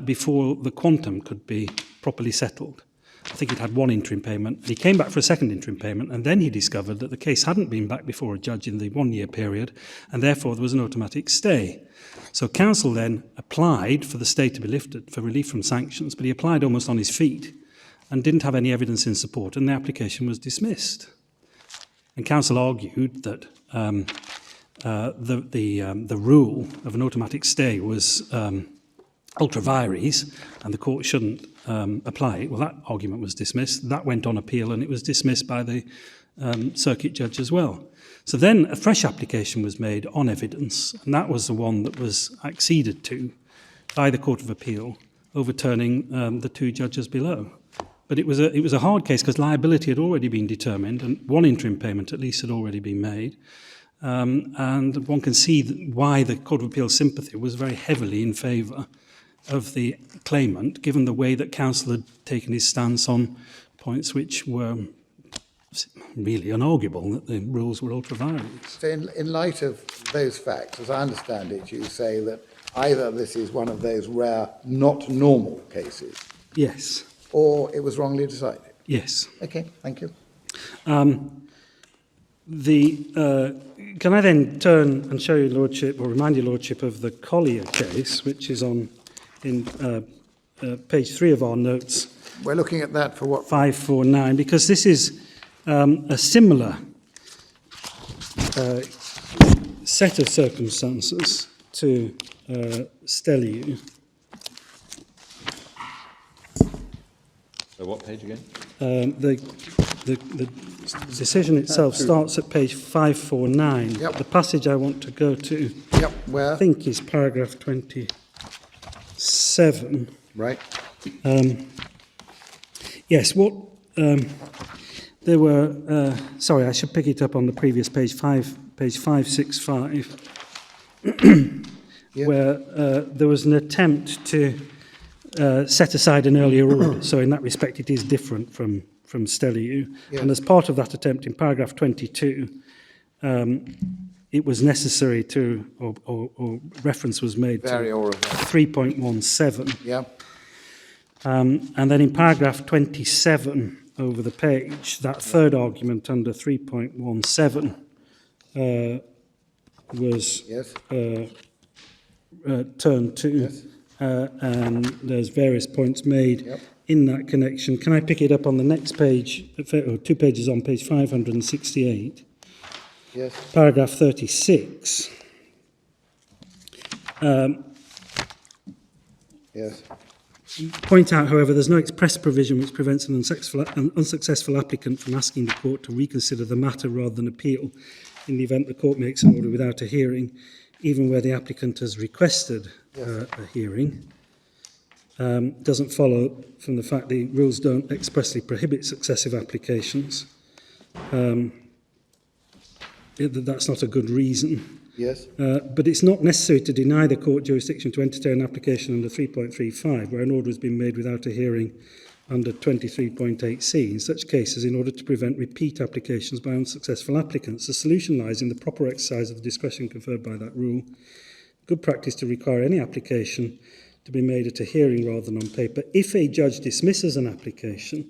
before the quantum could be properly settled. I think he'd had one interim payment. He came back for a second interim payment, and then he discovered that the case hadn't been back before a judge in the 1 year period, and therefore there was an automatic stay. So council then applied for the stay to be lifted for relief from sanctions, but he applied almost on his feet and didn't have any evidence in support, and the application was dismissed. And council argued that the rule of an automatic stay was ultra vires, and the court shouldn't apply it. Well, that argument was dismissed. That went on appeal, and it was dismissed by the circuit judge as well. So then a fresh application was made on evidence, and that was the one that was acceded to by the Court of Appeal, overturning the two judges below. But it was a hard case because liability had already been determined, and one interim payment at least had already been made. And one can see why the Court of Appeal's sympathy was very heavily in favour of the claimant, given the way that counsel had taken his stance on points which were really unarguable, that the rules were ultra vires. So in light of those facts, as I understand it, you say that either this is one of those rare, not normal cases, Yes. or it was wrongly decided. Yes. Okay, thank you. Can I then turn and show your lordship, or remind your lordship of the Collier case, which is in page 3 of our notes. We're looking at that for what? 549, because this is a similar set of circumstances to Stelliu. So what page again? The decision itself starts at page 549. Yep. The passage I want to go to, Yep, where? I think, is paragraph 27. 7. Right? Yes, what there were. Sorry, I should pick it up on the previous page 565, Yeah. where there was an attempt to set aside an earlier order. So in that respect, it is different from Stelliu. Yes. And as part of that attempt, in paragraph 22, it was necessary to, or reference was made Vary to or reverse. 3.17. Yeah. And then in paragraph 27 over the page, that third argument under 3.17 was Yes. turned to, Yes. and there's various points made Yep. in that connection. Can I pick it up on the next page, or 2 pages on page 568, Yes. paragraph 36? Yes. Point out, however, there's no express provision which prevents an unsuccessful applicant from asking the court to reconsider the matter rather than appeal in the event the court makes an order without a hearing, even where the applicant has requested a hearing. Doesn't follow from the fact the rules don't expressly prohibit successive applications. That's not a good reason. Yes. But it's not necessary to deny the court jurisdiction to entertain an application under 3.35, where an order has been made without a hearing under 23.8c. In such cases, in order to prevent repeat applications by unsuccessful applicants, the solution lies in the proper exercise of the discretion conferred by that rule. Good practice to require any application to be made at a hearing rather than on paper. If a judge dismisses an application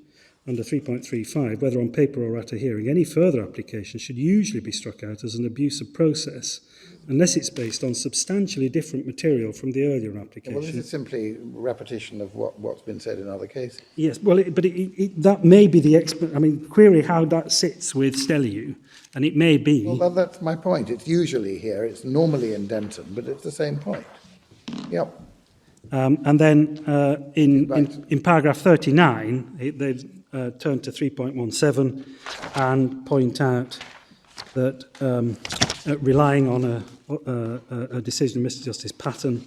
under 3.35, whether on paper or at a hearing, any further application should usually be struck out as an abuse of process, unless it's based on substantially different material from the earlier application. Well, this is simply repetition of what's been said in other cases. Yes, well, that may be the query how that sits with Stelliu, and it may be. Well, that's my point. It's usually here. It's normally in Denton, but it's the same point. Yep. And then in paragraph 39, they've turned to 3.17 and point out that relying on a decision of Mr. Justice Patton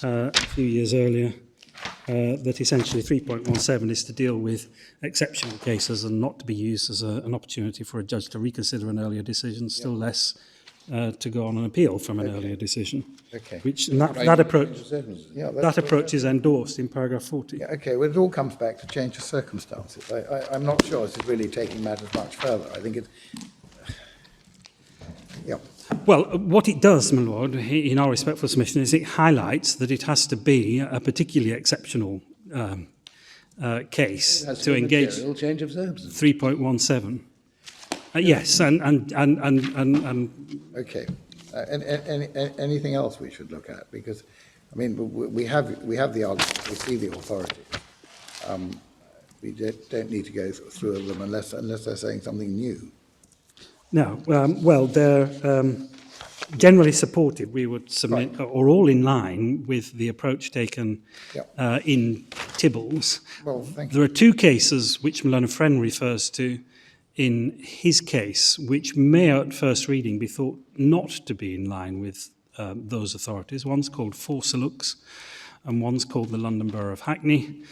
a few years earlier, that essentially 3.17 is to deal with exceptional cases and not to be used as an opportunity for a judge to reconsider an earlier decision, still less to go on an appeal from an earlier decision. Okay. That approach, Yeah, that approach is endorsed in paragraph 40. Yeah, okay, well, it all comes back to change of circumstances. I'm not sure this is really taking matters much further. I think it's... Yeah. Well, what it does, my lord, in our respectful submission, is it highlights that it has to be a particularly exceptional case to engage Change of circumstances. 3.17. Yes, and Okay. Anything else we should look at? Because, I mean, we have the argument, we see the authority. We don't need to go through them unless they're saying something new. no, well, they're generally supported, we would submit, Right. or all in line with the approach taken in Tibbles. Well, thank There are 2 cases which Malone Friend refers to in his case, which may at first reading be thought not to be in line with those authorities. One's called Forsalux and one's called the London Borough of Hackney.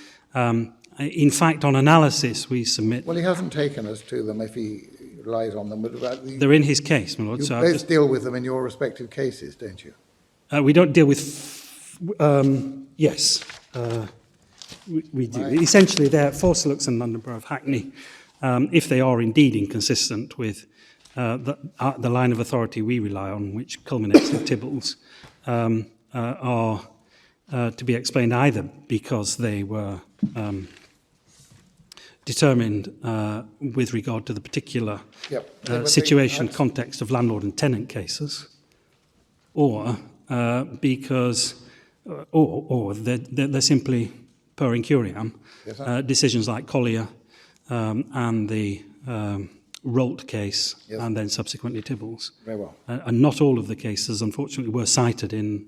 In fact, on analysis, we submit... Well, he hasn't taken us to them if he relies on them. But They're in his case, my lord. you So both deal with them in your respective cases, don't you? we don't deal with... yes, we do. Right. Essentially, they're Forsalux and London Borough of Hackney. If they are indeed inconsistent with the line of authority we rely on, which culminates in Tibbles, are to be explained either because they were determined with regard to the particular situation, context of landlord and tenant cases, or because, or they're simply per incuriam, decisions like Collier, and the Rolt case, and then subsequently Tibbles. Very well. And not all of the cases, unfortunately, were cited in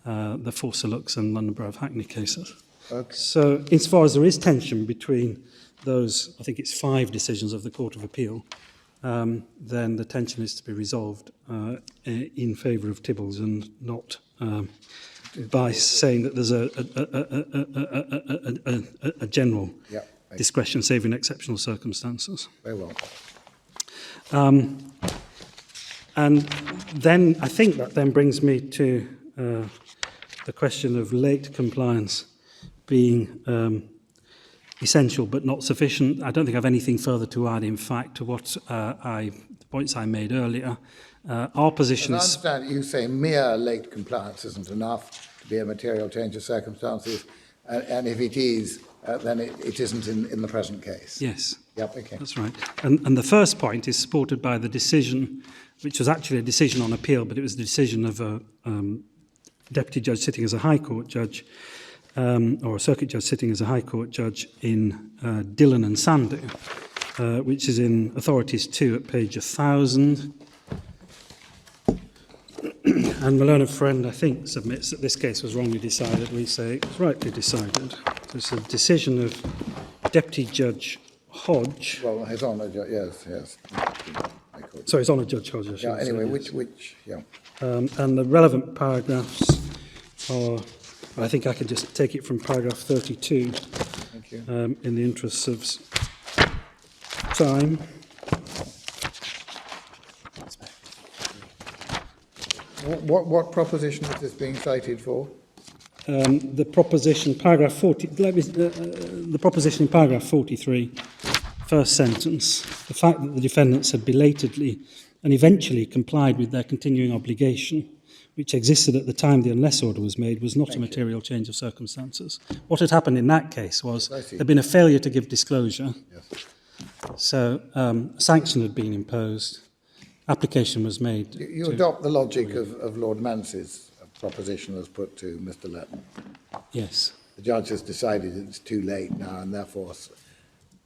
the Forsalux and London Borough of Hackney cases. Okay. So, insofar as there is tension between those, I think it's 5 decisions of the Court of Appeal, then the tension is to be resolved in favour of Tibbles and not by saying that there's a general Yep. discretion, save in exceptional circumstances. Very well. And then I think that then brings me to the question of late compliance being essential but not sufficient. I don't think I have anything further to add, in fact, to what the points I made earlier. Our position I is... understand you say mere late compliance isn't enough to be a material change of circumstances, and if it is, then it isn't in the present case. Yes. Yep, okay. That's right. And the first point is supported by the decision, which was actually a decision on appeal, but it was the decision of a deputy judge sitting as a High Court judge, or a circuit judge sitting as a High Court judge in Dillon and Sandu, which is in Authorities 2 at page 1000. And my learned friend, I think, submits that this case was wrongly decided. We say it was rightly decided. It's a decision of Deputy Judge Hodge. Well, His Honour, yes. Sorry, it's Honour Judge Hodge. I should Yeah, say, anyway, yes. which, yeah. And the relevant paragraphs are, I think I can just take it from paragraph 32 Thank you. in the interests of time. What proposition is this being cited for? The proposition, paragraph 40, the proposition in paragraph 43, first sentence, the fact that the defendants had belatedly and eventually complied with their continuing obligation, which existed at the time the unless order was made, was not a material change of circumstances. What had happened in that case was there had been a failure to give disclosure, so a sanction had been imposed, application was made. You adopt the logic of Lord Mance's proposition as put to Mr. Letton. Yes. The judge has decided it's too late now, and therefore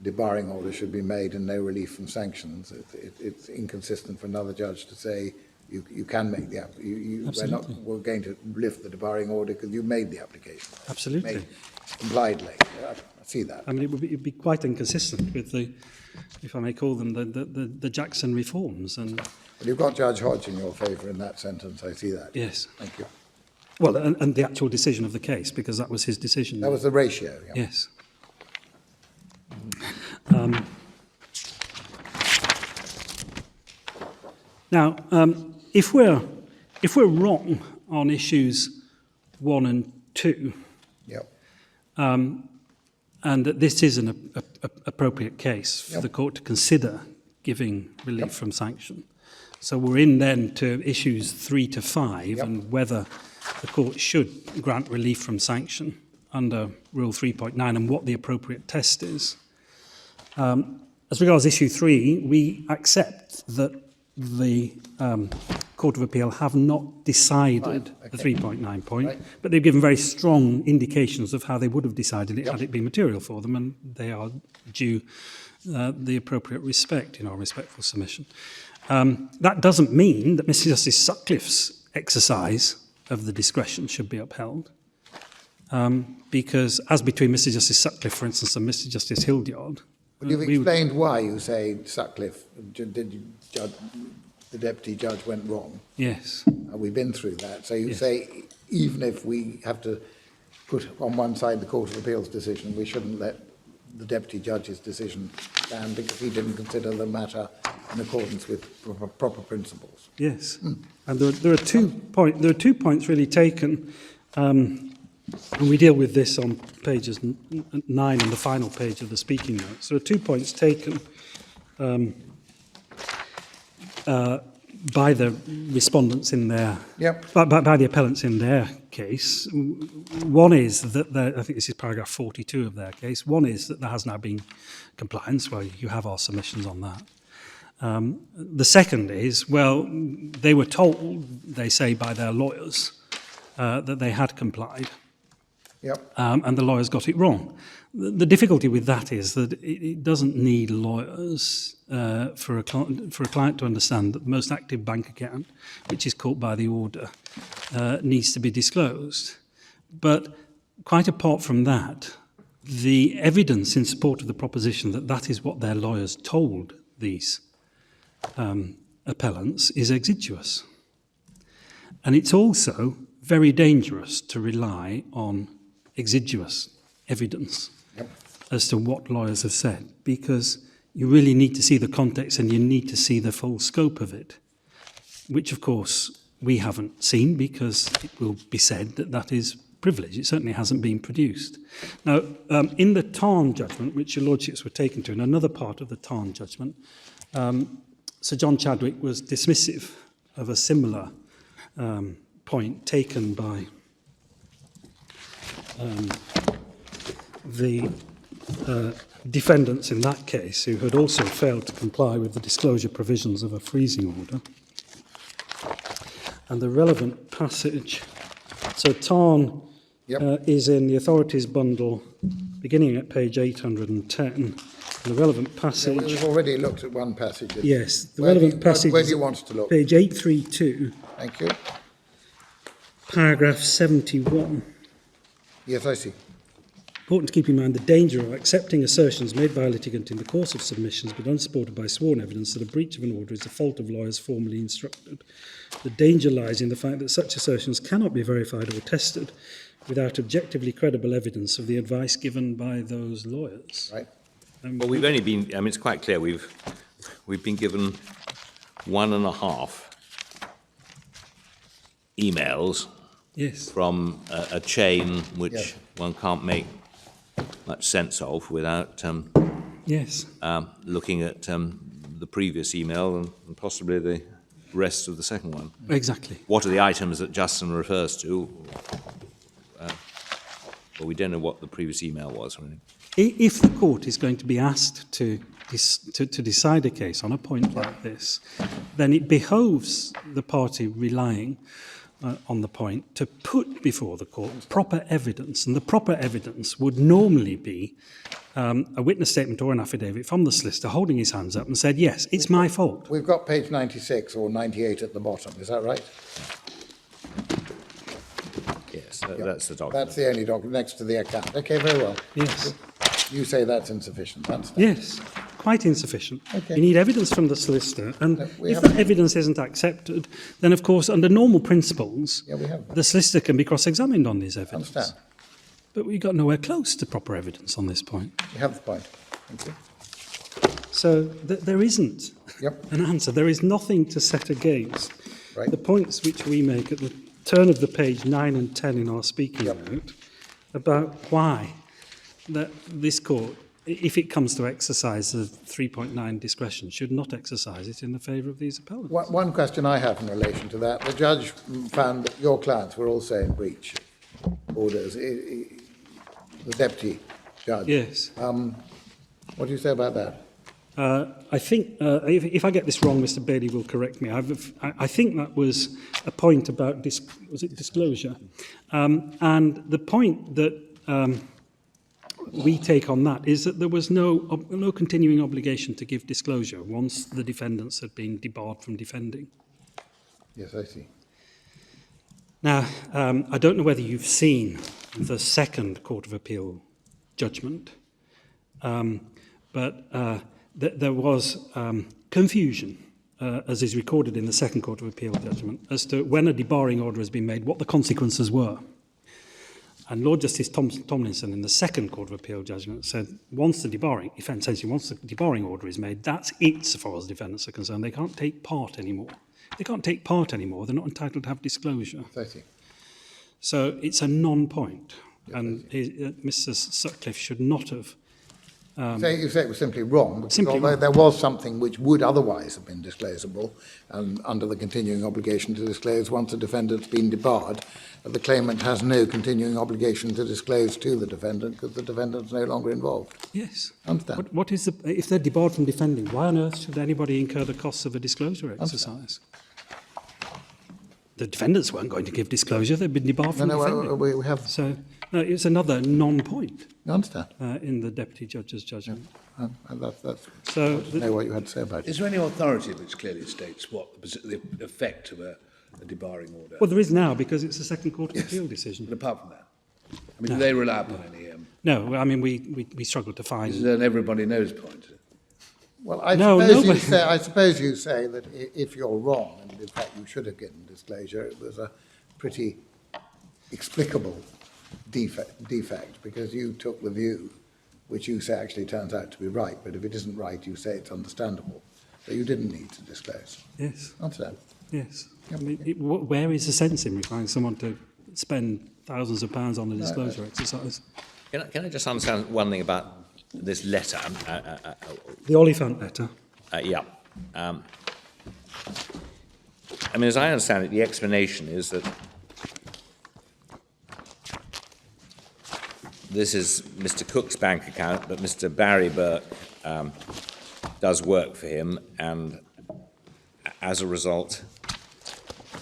debarring order should be made and no relief from sanctions. It's inconsistent for another judge to say you can make the we're going to lift the debarring order because you made the application. Absolutely. Complied late. I see that. I mean, it'd be quite inconsistent with the, if I may call them, the Jackson reforms. And Well, you've got Judge Hodge in your favour in that sentence. I see that. yes. Thank you. Well, and the actual decision of the case, because that was his decision. That was the ratio. Yeah. Yes. Now, if we're wrong on issues 1 and 2, Yep. and that this is an appropriate case for Yep. the court to consider giving relief from sanction. So we're in then to issues 3 to 5 Yep. and whether the court should grant relief from sanction under Rule 3.9 and what the appropriate test is. As regards issue 3, we accept that the Court of Appeal have not decided the 3.9 point, Right. but they've given very strong indications of how they would have decided it Yep. had it been material for them, and they are due the appropriate respect in our respectful submission. That doesn't mean that Mr. Justice Sutcliffe's exercise of the discretion should be upheld, because as between Mr. Justice Sutcliffe, for instance, and Mr. Justice Hildyard, Well, you've we would- explained why you say Sutcliffe, the deputy judge went wrong. yes, We've been through that. So you Yes. say even if we have to put on one side the Court of Appeal's decision, we shouldn't let the deputy judge's decision stand because he didn't consider the matter in accordance with proper principles. yes. And there are 2 points really taken, and we deal with this on pages 9 and the final page of the speaking notes. There are 2 points taken by the respondents in their, Yep. by the appellants in their case. One is that, I think this is paragraph 42 of their case, one is that there has now been compliance. Well, you have our submissions on that. The second is, well, they were told, they say, by their lawyers that they had complied, Yep. and the lawyers got it wrong. The difficulty with that is that it doesn't need lawyers for a client to understand that the most active bank account, which is caught by the order, needs to be disclosed. But quite apart from that, the evidence in support of the proposition that that is what their lawyers told these appellants is exiguous. And it's also very dangerous to rely on exiguous evidence as to what lawyers have said, because you really need to see the context and you need to see the full scope of it, which, of course, we haven't seen because it will be said that that is privilege. It certainly hasn't been produced. Now, in the Tarn judgment, which your lordships were taken to, in another part of the Tarn judgment, Sir John Chadwick was dismissive of a similar point taken by the defendants in that case, who had also failed to comply with the disclosure provisions of a freezing order. And the relevant passage, so Tarn is in the authorities bundle, beginning at page 810. The relevant passage... Yeah, we've already looked at one passage. Yes, the relevant passage... Where do you want us to look? Page 832. Thank you. Paragraph 71. Yes, I see. Important to keep in mind the danger of accepting assertions made by a litigant in the course of submissions but unsupported by sworn evidence that a breach of an order is the fault of lawyers formally instructed. The danger lies in the fact that such assertions cannot be verified or tested without objectively credible evidence of the advice given by those lawyers. Right. Well, we've only been, I mean, it's quite clear, we've been given 1.5 emails from a chain which one can't make much sense of without looking at the previous email and possibly the rest of the second one. Exactly. What are the items that Justin refers to? Well, we don't know what the previous email was, really. If the court is going to be asked to decide a case on a point like this, then it behoves the party relying on the point to put before the court proper evidence, and the proper evidence would normally be a witness statement or an affidavit from the solicitor holding his hands up and said, yes, it's my fault. We've got page 96 or 98 at the bottom, is that right? Yes, that's the document. That's the only document next to the account. Okay, very well. Yes. You say that's insufficient. That's Yes, quite insufficient. Okay. You need evidence from the solicitor, and we if haven't- that evidence isn't accepted, then of course, under normal principles, we have. the solicitor can be cross-examined on this evidence. Understand. But we got nowhere close to proper evidence on this point. You have the point. Thank you. So there isn't an answer. There is nothing to set against the points which we make at the turn of the page 9 and 10 in our speaking note about why that this court, if it comes to exercise the 3.9 discretion, should not exercise it in the favour of these appellants. One question I have in relation to that, the judge found that your clients were also in breach of orders, the deputy judge. Yes. What do you say about that? I think, if I get this wrong, Mr. Bailey will correct me. I think that was a point about, was it disclosure? And the point that we take on that is that there was no continuing obligation to give disclosure once the defendants had been debarred from defending. Yes, I see. Now, I don't know whether you've seen the second Court of Appeal judgment, but there was confusion, as is recorded in the second Court of Appeal judgment, as to when a debarring order has been made, what the consequences were. And Lord Justice Tomlinson, in the second Court of Appeal judgment, said once the debarring order is made, that's it so far as defendants are concerned. They can't take part anymore. They can't take part anymore. They're not entitled to have disclosure. I see. So it's a non-point. And Mr. Sutcliffe should not have... You say it was simply wrong, because Simply although wrong. there was something which would otherwise have been disclosable, under the continuing obligation to disclose once a defendant's been debarred, the claimant has no continuing obligation to disclose to the defendant because the defendant's no longer involved. Yes. Understand. What is if they're debarred from defending, why on earth should anybody incur the costs of a disclosure exercise? The defendants weren't going to give disclosure. They've been debarred from defending. We have... So, no, it's another non-point You understand? in the Deputy Judge's judgment. That's So, I know what you had to say about it. Is there any authority which clearly states what the effect of a debarring order? well, there is now, because it's a second Court of Appeal decision. But apart from that, I mean, do they rely upon any? No, I mean, we struggle to find... Is it an everybody knows point? Well, I suppose you say that if you're wrong, and in fact you should have given disclosure, it was a pretty explicable defect, because you took the view, which you say actually turns out to be right, but if it isn't right, you say it's understandable. So you didn't need to disclose. Yes. Understand? Yes. I mean, where is the sense in requiring someone to spend thousands of pounds on a disclosure exercise? Can I just understand one thing about this letter? The Oliphant letter. Yeah. I mean, as I understand it, the explanation is that this is Mr. Cook's bank account, but Mr. Barry Burke does work for him, and as a result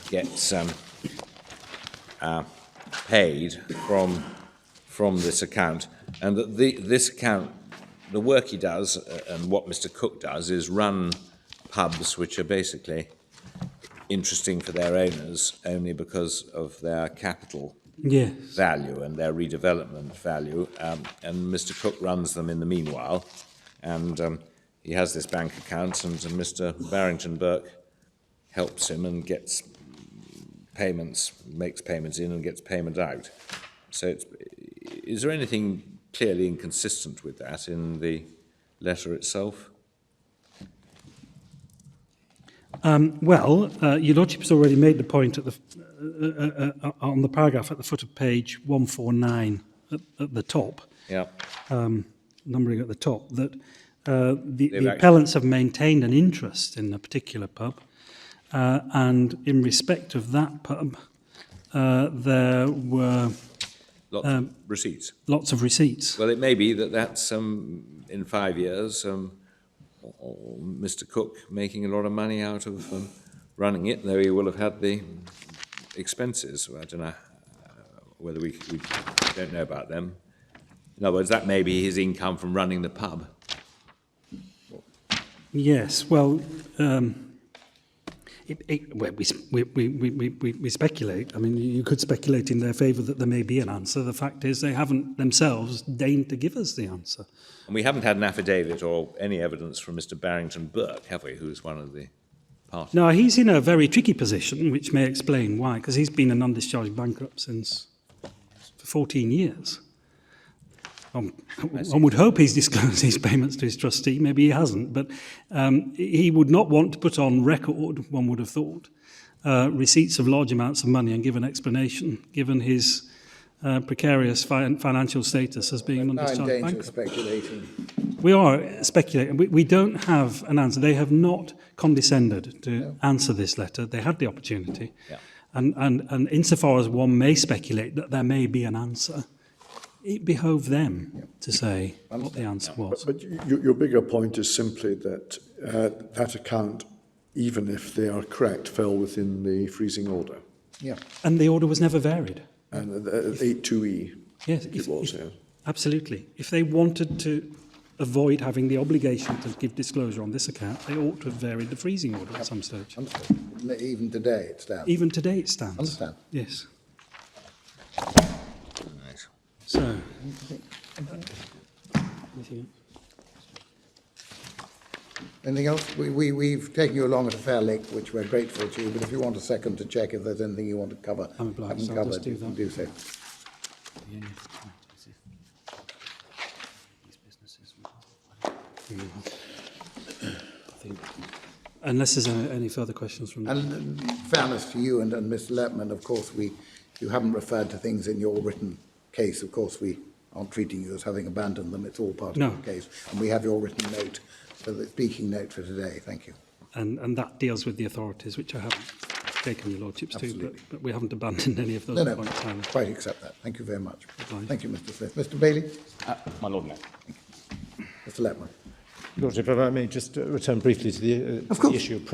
gets paid from this account, and that this account, the work he does and what Mr. Cook does is run pubs which are basically interesting for their owners only because of their capital value and their redevelopment value, and Mr. Cook runs them in the meanwhile, and he has this bank account, and Mr. Barrington Burke helps him and gets payments, makes payments in and gets payment out. So is there anything clearly inconsistent with that in the letter itself? Well, Your Lordship has already made the point at on the paragraph at the foot of page 149 at the top, numbering at the top, that the appellants have maintained an interest in a particular pub, and in respect of that pub, there were Lots of receipts. Lots of receipts. Well, it may be that that's in 5 years, Mr. Cook making a lot of money out of running it, though he will have had the expenses. I don't know whether we don't know about them. In other words, that may be his income from running the pub. Yes, well, we speculate. I mean, you could speculate in their favour that there may be an answer. The fact is they haven't themselves deigned to give us the answer. And we haven't had an affidavit or any evidence from Mr. Barrington Burke, have we, who's one of the parties? No, he's in a very tricky position, which may explain why, because he's been an undischarged bankrupt for 14 years. One would hope he's disclosed his payments to his trustee. Maybe he hasn't, but he would not want to put on record, one would have thought, receipts of large amounts of money and give an explanation, given his precarious financial status as being an undischarged bankrupt. Speculating. We are speculating. We don't have an answer. They have not condescended to answer this letter. They had the opportunity. Yeah. And insofar as one may speculate that there may be an answer, it behoved them to say what the answer was. But your bigger point is simply that that account, even if they are correct, fell within the freezing order. Yeah. And the order was never varied. And 82E. Yes, absolutely. If they wanted to avoid having the obligation to give disclosure on this account, they ought to have varied the freezing order at some stage. Understood. Even today it stands. Even today it stands. Understand. Yes. Nice. So, anything else? We've taken you along at a fair length, which we're grateful to you, but if you want a second to check if there's anything you want to cover, I'm obliged, so I'll just do that. Do so. Unless there's any further questions from And in fairness to you and Mr. Letman, of course, you haven't referred to things in your written case. Of course, we aren't treating you as having abandoned them. It's all part of the case. And we have your written note, for the speaking note for today. Thank you. And that deals with the authorities, which I haven't taken your lordships to, but we haven't abandoned any of those points. No, quite accept that. Thank you very much. Fine. Thank you, Mr. Smith. Mr. Bailey? My Lord, no. Mr. Letman? Lordship, if I may just return briefly to the issue of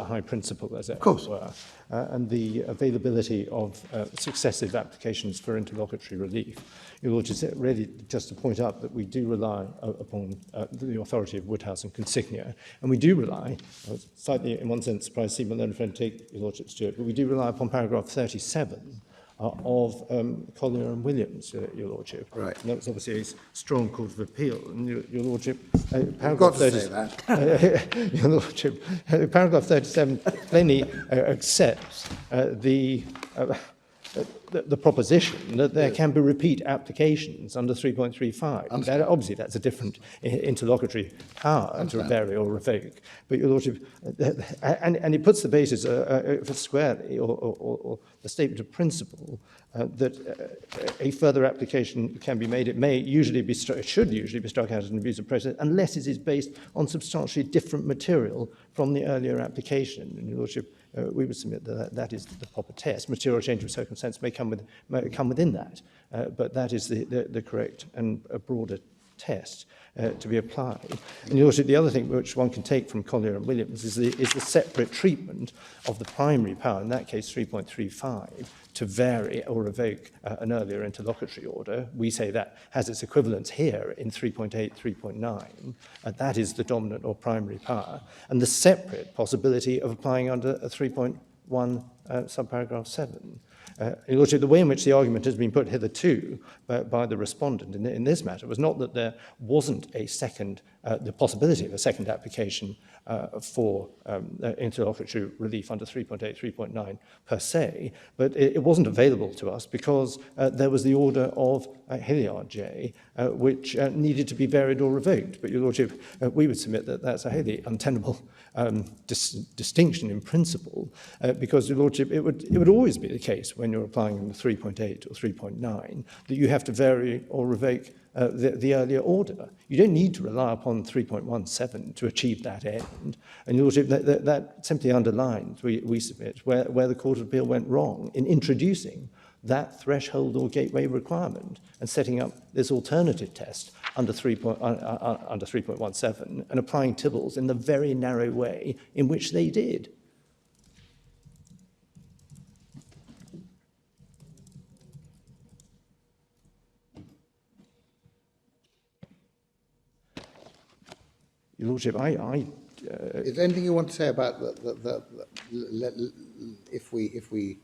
high principle, as it were, and the availability of successive applications for interlocutory relief. Your Lordship, really just to point out that we do rely upon the authority of Woodhouse and Consignia, and we do rely, I was slightly in one sense surprised to see my learned friend take Your Lordship's to it, but we do rely upon paragraph 37 of Collier and Williams, Your Lordship. Right. And that was obviously a strong court of appeal. And Your Lordship, Got to say that. Your Lordship, paragraph 37 plainly accepts the the proposition that there can be repeat applications under 3.35. Obviously, that's a different interlocutory power to vary or revoke. But Your Lordship, and it puts the basis squarely, or the statement of principle, that a further application can be made. It may usually be should usually be struck out as an abuse of process unless it is based on substantially different material from the earlier application. And Your Lordship, we would submit that that is the proper test. Material change of circumstance may come within that, but that is the correct and a broader test to be applied. And Your Lordship, the other thing which one can take from Collier and Williams is the separate treatment of the primary power, in that case 3.35, to vary or revoke an earlier interlocutory order. We say that has its equivalence here in 3.8, 3.9. That is the dominant or primary power. And the separate possibility of applying under a 3.1 subparagraph 7. Your Lordship, the way in which the argument has been put hitherto by the respondent in this matter was not that there wasn't a second, the possibility of a second application for interlocutory relief under 3.8, 3.9 per se, but it wasn't available to us because there was the order of Hilliard J, which needed to be varied or revoked. But Your Lordship, we would submit that that's a wholly untenable distinction in principle, because Your Lordship, it would always be the case when you're applying the 3.8 or 3.9 that you have to vary or revoke the earlier order. You don't need to rely upon 3.17 to achieve that end. And Your Lordship, that simply underlines, we submit, where the Court of Appeal went wrong in introducing that threshold or gateway requirement and setting up this alternative test under 3.17 and applying Tibbles in the very narrow way in which they did. Your Lordship, is there anything you want to say about if we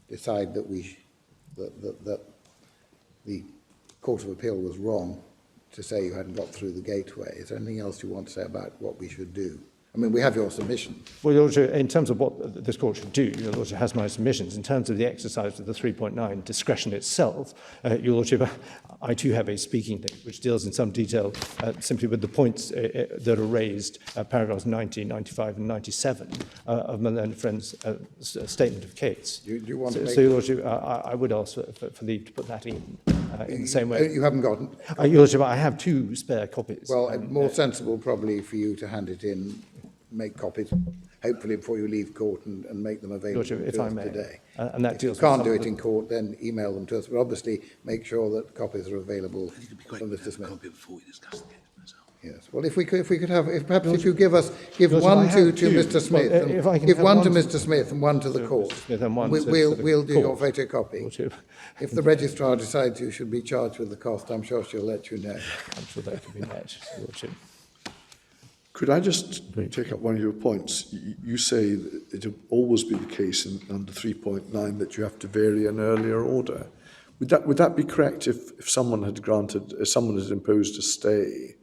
decide that that the Court of Appeal was wrong to say you hadn't got through the gateway? Is there anything else you want to say about what we should do? I mean, we have your submission. Well, Your Lordship, in terms of what this Court should do, Your Lordship has my submissions. In terms of the exercise of the 3.9 discretion itself, Your Lordship, I too have a speaking thing which deals in some detail simply with the points that are raised, paragraphs 90, 95 and 97 of my learned friend's statement of case. Do you want so, to make... So, Your Lordship, I would ask for leave to put that in the same way. You haven't got... Your Lordship, I have 2 spare copies. Well, more sensible probably for you to hand it in, make copies, hopefully before you leave court, and make them available Lordship, if to I us may. today. And that if you deals can't with do it in court, then email them to us, but obviously make sure that copies are available from Mr. Smith. Copy before we discuss the case myself. Yes. Well, if we could have, perhaps if you give Lordship, one I to have 2. Mr. Smith, Well, and if I can give have one one to to Mr. Smith and one to the court, Smith and one to we'll the do your court. photocopy. Lordship. If the registrar decides you should be charged with the cost, I'm sure she'll let you know. I'm sure that can be met, Lordship. Could I just take up one of your points? You say that it will always be the case under 3.9 that you have to vary an earlier order. Would that be correct if someone had imposed a stay?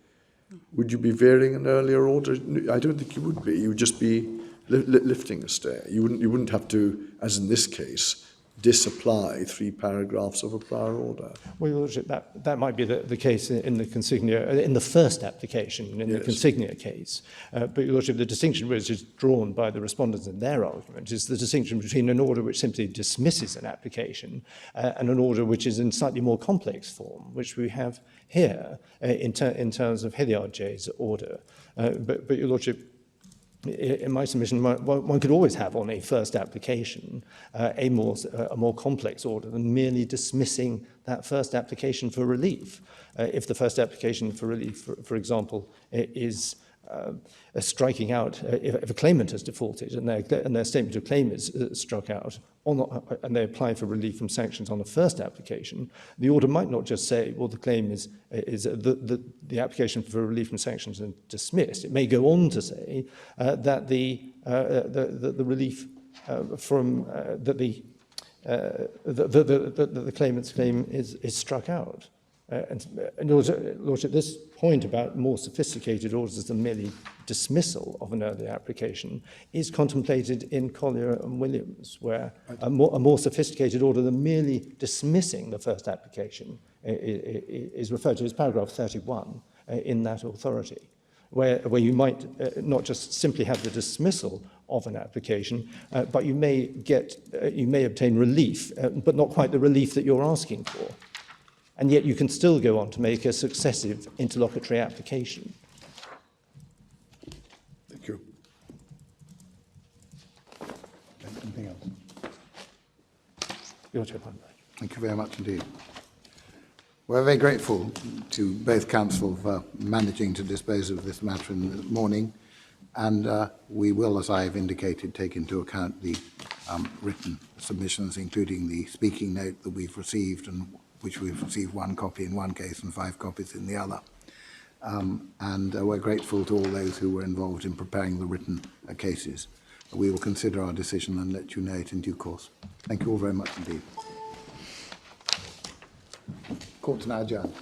Would you be varying an earlier order? I don't think you would be. You would just be lifting a stay. You wouldn't have to, as in this case, disapply 3 paragraphs of a prior order. Well, Your Lordship, that might be the case in the consignia, in the first application, in the consignia case. But Your Lordship, the distinction which is drawn by the respondents in their argument is the distinction between an order which simply dismisses an application and an order which is in slightly more complex form, which we have here in terms of Hilliard J's order. But Your Lordship, in my submission, one could always have on a first application a more complex order than merely dismissing that first application for relief. If the first application for relief, for example, is striking out, if a claimant has defaulted and their statement of claim is struck out, and they apply for relief from sanctions on the first application, the order might not just say, well, the claim is the application for relief from sanctions is dismissed. It may go on to say that the relief that the claimant's claim is struck out. And Lordship, this point about more sophisticated orders than merely dismissal of an early application is contemplated in Collier and Williams, where a more sophisticated order than merely dismissing the first application is referred to as paragraph 31 in that authority, where you might not just simply have the dismissal of an application, but you may obtain relief, but not quite the relief that you're asking for. And yet you can still go on to make a successive interlocutory application. Thank you. Anything else? Your turn. Thank you very much indeed. We're very grateful to both counsel for managing to dispose of this matter in the morning, and we will, as I have indicated, take into account the written submissions, including the speaking note that we've received, and which we've received 1 copy in one case and 5 copies in the other. And we're grateful to all those who were involved in preparing the written cases. We will consider our decision and let you know it in due course. Thank you all very much indeed. Court's now adjourned.